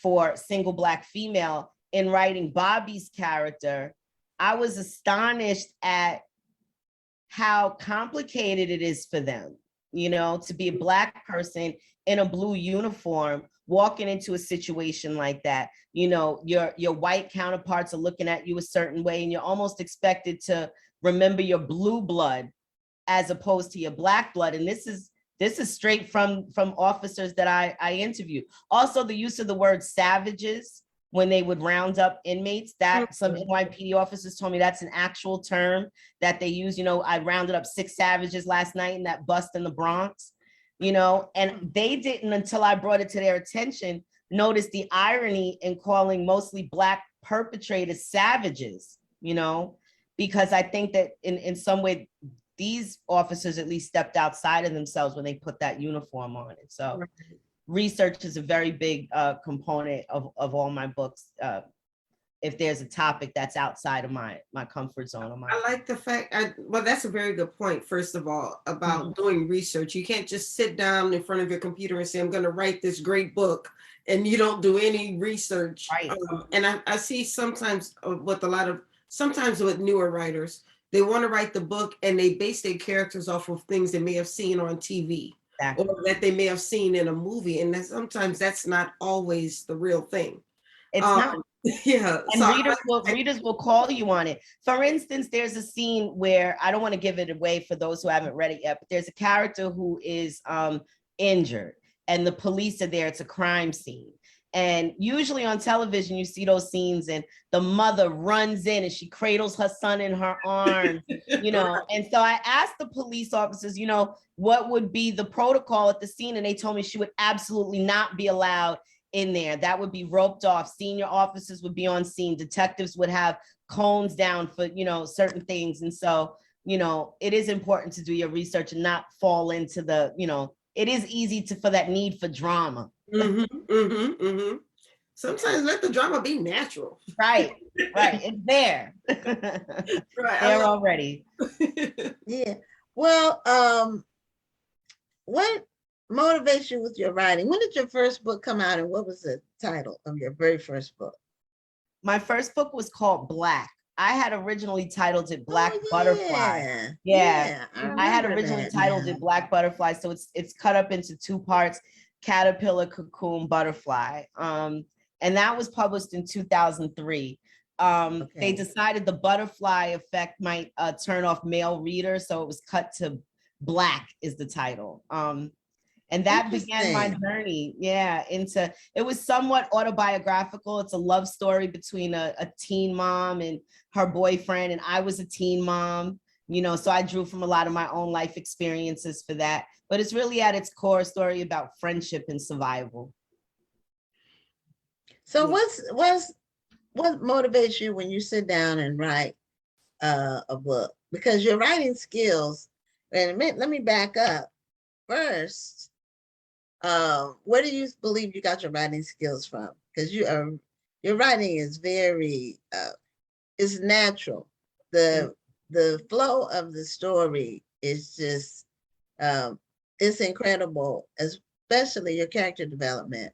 for Single Black Female in writing Bobby's character, I was astonished at how complicated it is for them, you know, to be a Black person in a blue uniform walking into a situation like that. You know, your white counterparts are looking at you a certain way, and you're almost expected to remember your blue blood as opposed to your Black blood. And this is straight from officers that I interviewed. Also, the use of the word savages when they would round up inmates, that some NYPD officers told me that's an actual term that they use. You know, I rounded up 6 savages last night in that bust in the Bronx, you know, and they didn't, until I brought it to their attention, notice the irony in calling mostly Black perpetrators savages, you know, because I think that in some way, these officers at least stepped outside of themselves when they put that uniform on. And so research is a very big component of all my books. if there's a topic that's outside of my comfort zone. Or I like the fact, well, that's a very good point, first of all, about doing research. You can't just sit down in front of your computer and say, I'm going to write this great book, and you don't do any research. Right. And I see sometimes sometimes with newer writers, they want to write the book and they base their characters off of things they may have seen on TV. Exactly. Or that they may have seen in a movie. And sometimes that's not always the real thing. It's not. Yeah. And so readers will call you on it. For instance, there's a scene where, I don't want to give it away for those who haven't read it yet, but there's a character who is injured and the police are there. It's a crime scene. And usually on television, you see those scenes and the mother runs in and she cradles her son in her arms, you know. And so I asked the police officers, you know, what would be the protocol at the scene? And they told me she would absolutely not be allowed in there. That would be roped off. Senior officers would be on scene. Detectives would have cones down for, you know, certain things. And so, you know, it is important to do your research and not fall into the, you know, it is easy for that need for drama. Sometimes let the drama be natural. Right. It's there. Right. There already. Yeah. Well, what motivates you with your writing? When did your first book come out and what was the title of your very first book? My first book was called Black. I had originally titled it Black Butterfly. Yeah. I had originally titled it Black Butterfly. So it's cut up into two parts: Caterpillar, Cocoon, Butterfly. And that was published in 2003. They decided the butterfly effect might turn off male readers, so it was cut to Black is the title. And that began my journey, into, it was somewhat autobiographical. It's a love story between a teen mom and her boyfriend, and I was a teen mom, you know, so I drew from a lot of my own life experiences for that. But it's really at its core a story about friendship and survival. So what motivates you when you sit down and write a book? Because your writing skills, and let me back up first. Where do you believe you got your writing skills from? Because your writing is very is natural. The flow of the story is just it's incredible, especially your character development.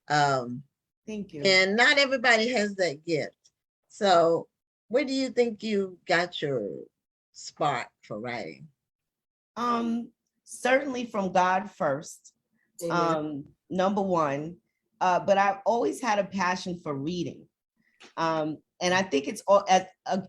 Thank you. And not everybody has that gift. So where do you think you got your spark for writing? Certainly from God first. Number one, but I've always had a passion for reading. And I think it's all,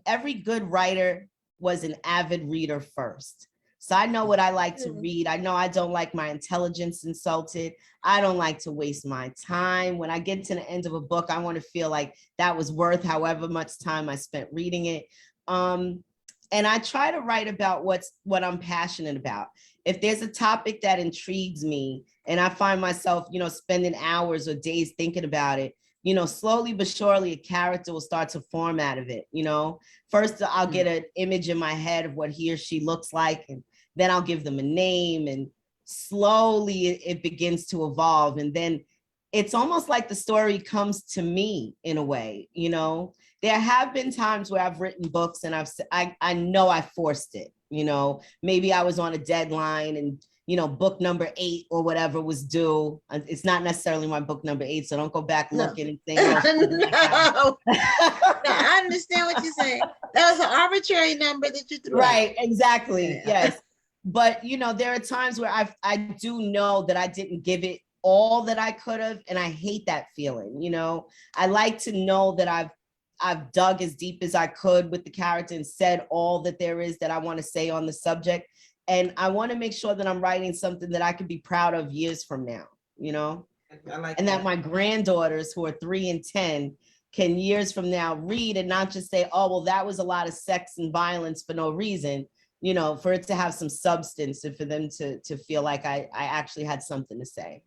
every good writer was an avid reader first. So I know what I like to read. I know I don't like my intelligence insulted. I don't like to waste my time. When I get to the end of a book, I want to feel like that was worth however much time I spent reading it. And I try to write about what I'm passionate about. If there's a topic that intrigues me and I find myself, you know, spending hours or days thinking about it, you know, slowly but surely a character will start to form out of it. You know, first I'll get an image in my head of what he or she looks like, and then I'll give them a name, and slowly it begins to evolve. And then it's almost like the story comes to me in a way. You know, there have been times where I've written books and I know I forced it. You know, maybe I was on a deadline and, you know, book number 8 or whatever was due. It's not necessarily my book number 8, so don't go back looking and think. No, I understand what you're saying. That was an arbitrary number that you threw. Right, exactly. Yes. But, you know, there are times where I do know that I didn't give it all that I could have, and I hate that feeling. You know, I like to know that I've dug as deep as I could with the character and said all that there is that I want to say on the subject. And I want to make sure that I'm writing something that I could be proud of years from now, you know, and that my granddaughters who are 3 and 10 can years from now read and not just say, oh, well, that was a lot of sex and violence for no reason, you know, for it to have some substance and for them to feel like I actually had something to say.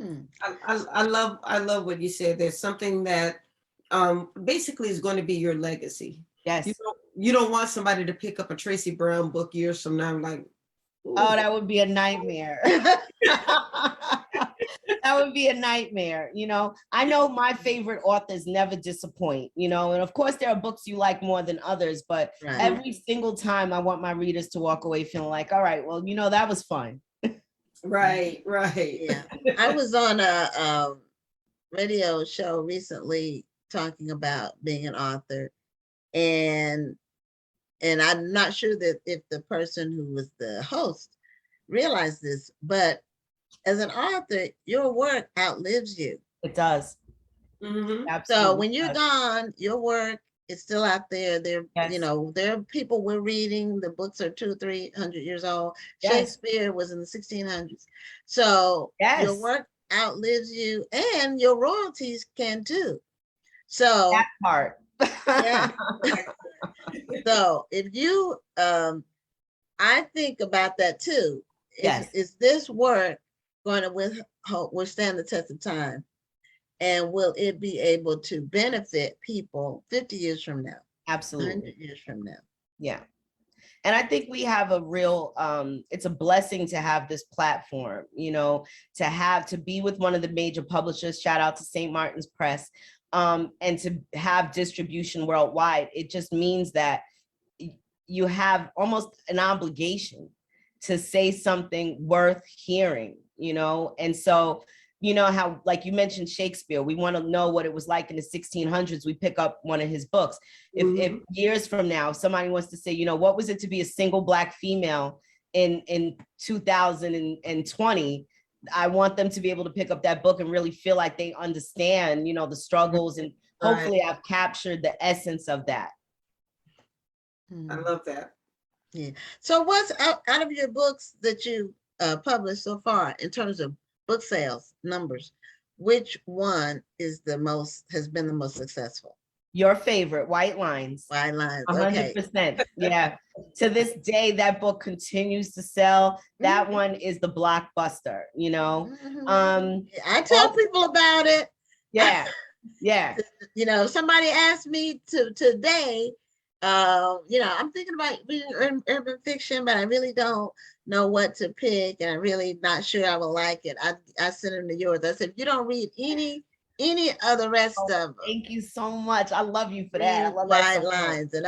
I love what you said. There's something that basically is going to be your legacy. Yes. You don't want somebody to pick up a Tracy Brown book years from now and like, ooh. Oh, that would be a nightmare. That would be a nightmare. I know my favorite authors never disappoint, and of course there are books you like more than others, but Right. every single time I want my readers to walk away feeling like, all right, well, that was fun. Right. Yeah. I was on a radio show recently talking about being an author, and I'm not sure that if the person who was the host realized this, but as an author, your work outlives you. It does. Mhm. Absolutely. So when you're gone, your work is still out there. There, Yes. there are people we're reading. The books are 200-300 years old. Yes. Shakespeare was in the 1600s. So your Yes. work outlives you, and your royalties can too. So That part. yeah. So if you, I think about that too. Yes. Is this work going to withstand the test of time? And will it be able to benefit people 50 years from now? Absolutely. 100 years from now? Yeah. And I think we have a real, it's a blessing to have this platform, to be with one of the major publishers, shout out to St. Martin's Press, and to have distribution worldwide. It just means that you have almost an obligation to say something worth hearing, and so, how, like you mentioned Shakespeare, we want to know what it was like in the 1600s. We pick up one of his books. If years from now, if somebody wants to say, what was it to be a single Black female in 2020, I want them to be able to pick up that book and really feel like they understand, the struggles, and hopefully I've captured the essence of that. I love that. Yeah. So what's out of your books that you published so far in terms of book sales numbers, which one has been the most successful? Your favorite, White Lines. White Lines. 100%. Yeah. To this day, that book continues to sell. That one is the blockbuster, I tell people about it. Yeah. Yeah. Somebody asked me today, I'm thinking about reading urban fiction, but I really don't know what to pick, and I'm really not sure I will like it. I sent them to yours. I said, if you don't read any of the rest of them, thank you so much. I love you for that. I love White that so Lines, and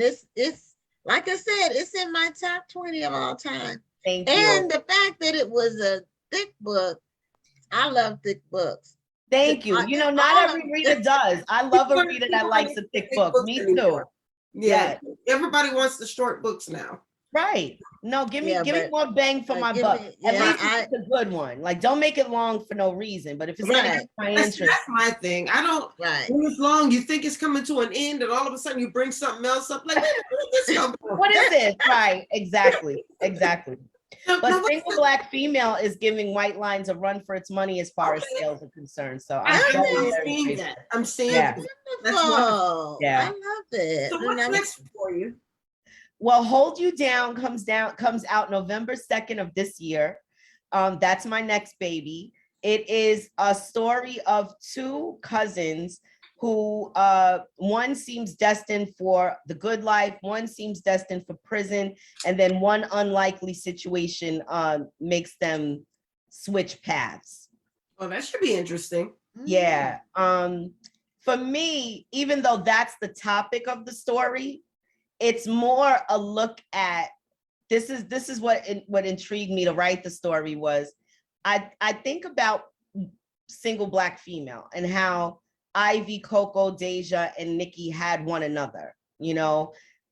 it's like I said, it's in my top 20 of all time. Thank you. And the fact that it was a thick book, I love thick books. Thank you. Not every reader does. I love a reader that likes a thick book. Me too. Yeah. Everybody wants the short books now. Right. No, give me more bang for my buck. At least it's a good one. Like, don't make it long for no reason. But if it's gonna get my interest, that's my thing. I don't. When it's long, you think it's coming to an end, and all of a sudden you bring something else up. Like, where did this come from? What is this? Right. Exactly. But single Black female is giving White Lines a run for its money as far as sales are concerned. So I'm seeing that. I'm seeing that. That's wonderful. Yeah. I love it. So what's next for you? Well, Hold You Down comes out November 2nd of this year. That's my next baby. It is a story of two cousins who one seems destined for the good life, one seems destined for prison, and then one unlikely situation makes them switch paths. Oh, that should be interesting. Yeah. For me, even though that's the topic of the story, it's more a look at this is what intrigued me to write the story was I think about single Black female and how Ivy, Coco, Deja, and Nikki had one another,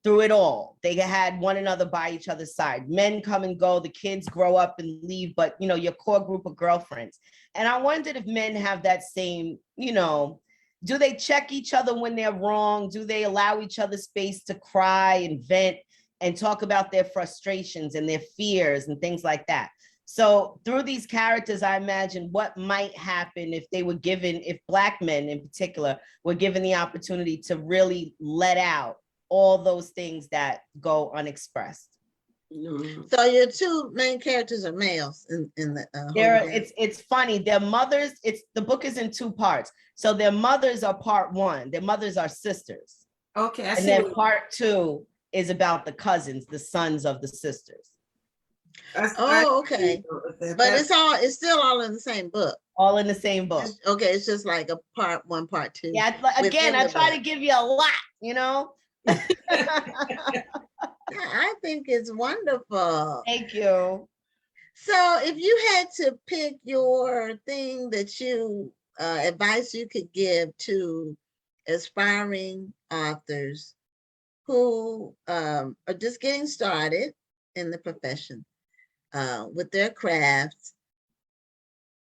through it all. They had one another by each other's side. Men come and go, the kids grow up and leave, but your core group of girlfriends. And I wondered if men have that same, do they check each other when they're wrong? Do they allow each other space to cry and vent and talk about their frustrations and their fears and things like that? So through these characters, I imagine what might happen if they were given, if Black men in particular were given the opportunity to really let out all those things that go unexpressed. So your two main characters are males in the it's funny. Their mothers, the book is in two parts. So their mothers are part one. Their mothers are sisters. Okay. And then part two is about the cousins, the sons of the sisters. Okay. But it's still all in the same book. All in the same book. Okay, it's just like a part 1, part 2. Yeah, again, I try to give you a lot, you know? Yeah, I think it's wonderful. Thank you. So if you had to pick your thing that you, advice you could give to aspiring authors who are just getting started in the profession with their crafts,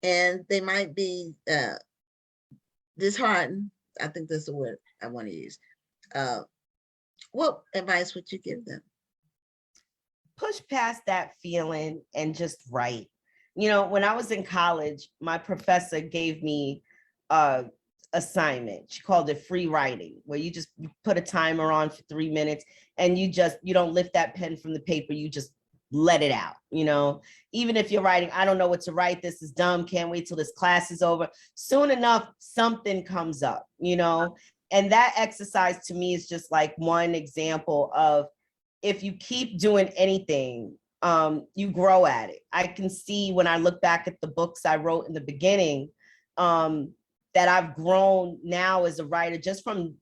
and they might be disheartened, I think that's the word I want to use. What advice would you give them? Push past that feeling and just write. You know, when I was in college, my professor gave me a assignment. She called it free writing, where you put a timer on for 3 minutes and you don't lift that pen from the paper, you just let it out. You know, even if you're writing, I don't know what to write, this is dumb, can't wait till this class is over. Soon enough, something comes up, you know, and that exercise to me is just like one example of, if you keep doing anything, you grow at it. I can see when I look back at the books I wrote in the beginning, that I've grown now as a writer just from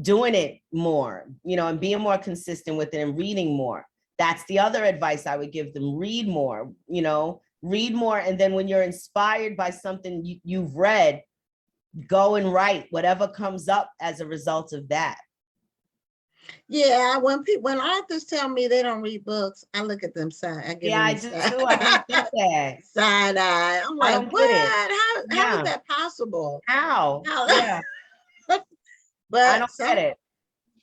doing it more, you know, and being more consistent with it and reading more. That's the other advice I would give them. Read more, you know, read more. And then when you're inspired by something you've read, go and write whatever comes up as a result of that. Yeah, when authors tell me they don't read books, I look at them side. I give Yeah, I them do side. too. I don't get that. Side eye. I'm I like, don't what? get it. How Yeah. is that possible? How? How? Yeah, I But don't some, get it.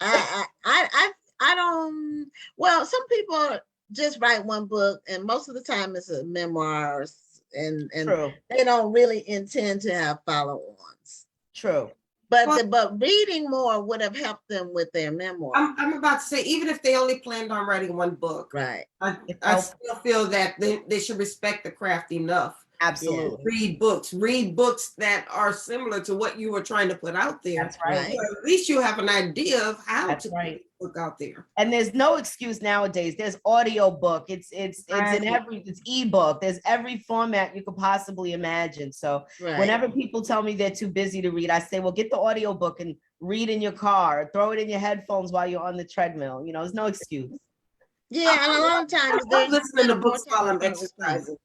I don't. Well, some people just write one book, and most of the time it's a memoir, and True. they don't really intend to have follow-ons. True. But reading more would have helped them with their memoir. I'm about to say, even if they only planned on writing one book, Right. I still feel that they should respect the craft enough. Absolutely. Read books that are similar to what you were trying to put out there. That's right. So at least you have an idea of how That's to right. put the book out there. And there's no excuse nowadays. There's audio book. It's in it's ebook. There's every format you could possibly imagine. So whenever people tell me they're too busy to read, I say, well, get the audio book and read in your car, or throw it in your headphones while you're on the treadmill. You know, there's no excuse. Yeah, and a lot of times I'm listening to books while I'm exercising.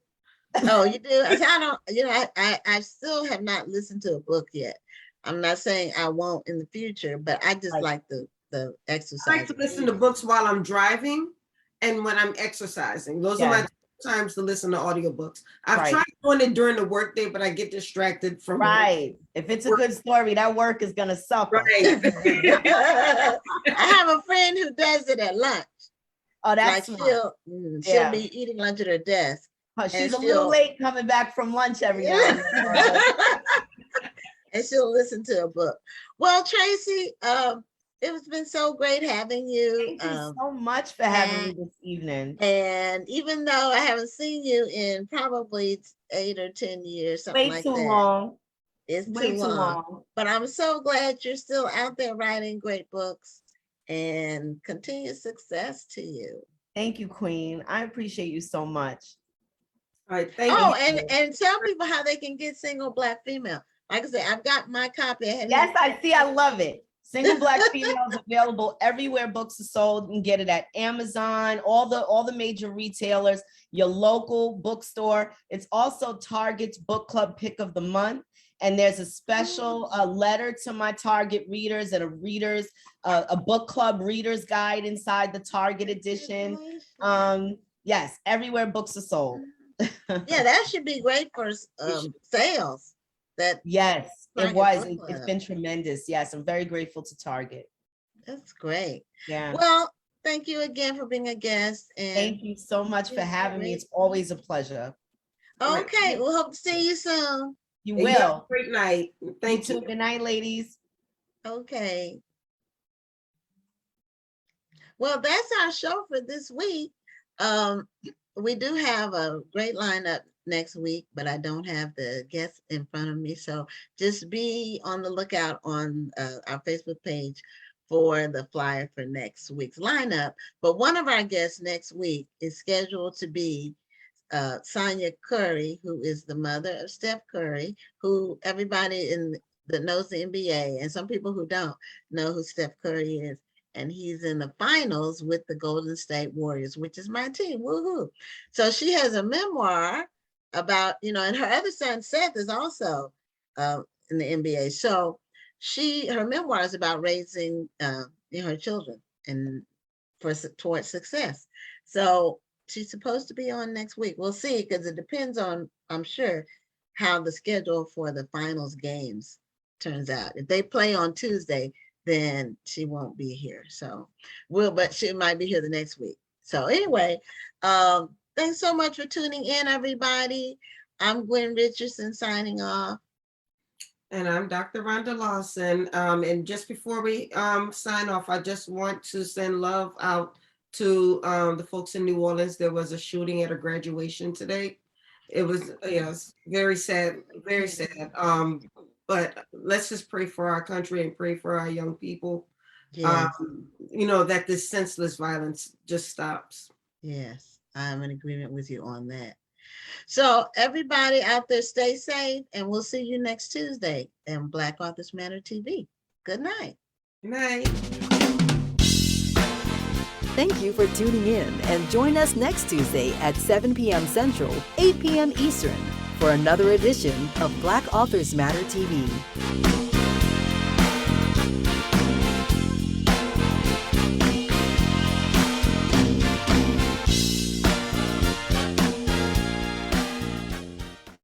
Oh, you do? I don't, you know, I still have not listened to a book yet. I'm not saying I won't in the future, but I just like the exercise. I like to listen to books while I'm driving and when I'm exercising. Those are my times to listen to audiobooks. I've tried doing it during the workday, but I get distracted from If it's a good story, that work is gonna suffer. I have a friend who does it at lunch. Oh, that's like she'll be eating lunch at her desk. She's a little late coming back from lunch every now and then. And she'll listen to a book. Well, Tracy, it has been so great having you. Thank you so much for having me this evening. And even though I haven't seen you in probably 8 or 10 years, something like that. Way too long. It's way too long. But I'm so glad you're still out there writing great books, and continued success to you. Thank you, Queen. I appreciate you so much. All right, thank you. And tell people how they can get Single Black Female. Like I said, I've got my copy. Yes, I see. I love it. Single Black Female is available everywhere books are sold. You can get it at Amazon, all the major retailers, your local bookstore. It's also Target's book club pick of the month. And there's a special letter to my Target readers and a book club readers guide inside the Target edition. Yes, everywhere books are sold. Yeah, that should be great for sales. Yes, it was. It's been tremendous. Yes, I'm very grateful to Target. That's great. Yeah. Well, thank you again for being a guest. And thank you so much for having me. It's always a pleasure. Okay, we'll hope to see you soon. You will. Great night. Thank you. Good night, ladies. Okay. Well, that's our show for this week. We do have a great lineup next week, but I don't have the guests in front of me. So just be on the lookout on our Facebook page for the flyer for next week's lineup. But one of our guests next week is scheduled to be Sonia Curry, who is the mother of Steph Curry, who everybody that knows the NBA and some people who don't know who Steph Curry is. And he's in the finals with the Golden State Warriors, which is my team. Woohoo. So she has a memoir about, and her other son, Seth, is also in the NBA. So her memoir is about raising her children and towards success. So she's supposed to be on next week. We'll see, because it depends on, I'm sure, how the schedule for the finals games turns out. If they play on Tuesday, then she won't be here. So but she might be here the next week. So anyway, thanks so much for tuning in, everybody. I'm Gwen Richardson signing off. And I'm Dr. Rhonda Lawson. And just before we sign off, I just want to send love out to the folks in New Orleans. There was a shooting at a graduation today. It was, yes, very sad, very sad. But let's just pray for our country and pray for our young people. Yes. That this senseless violence just stops. Yes, I'm in agreement with you on that. So everybody out there, stay safe, and we'll see you next Tuesday on Black Authors Matter TV. Good night. Good night. Thank you for tuning in, and join us next Tuesday at 7 p.m. Central, 8 p.m. Eastern for another edition of Black Authors Matter TV.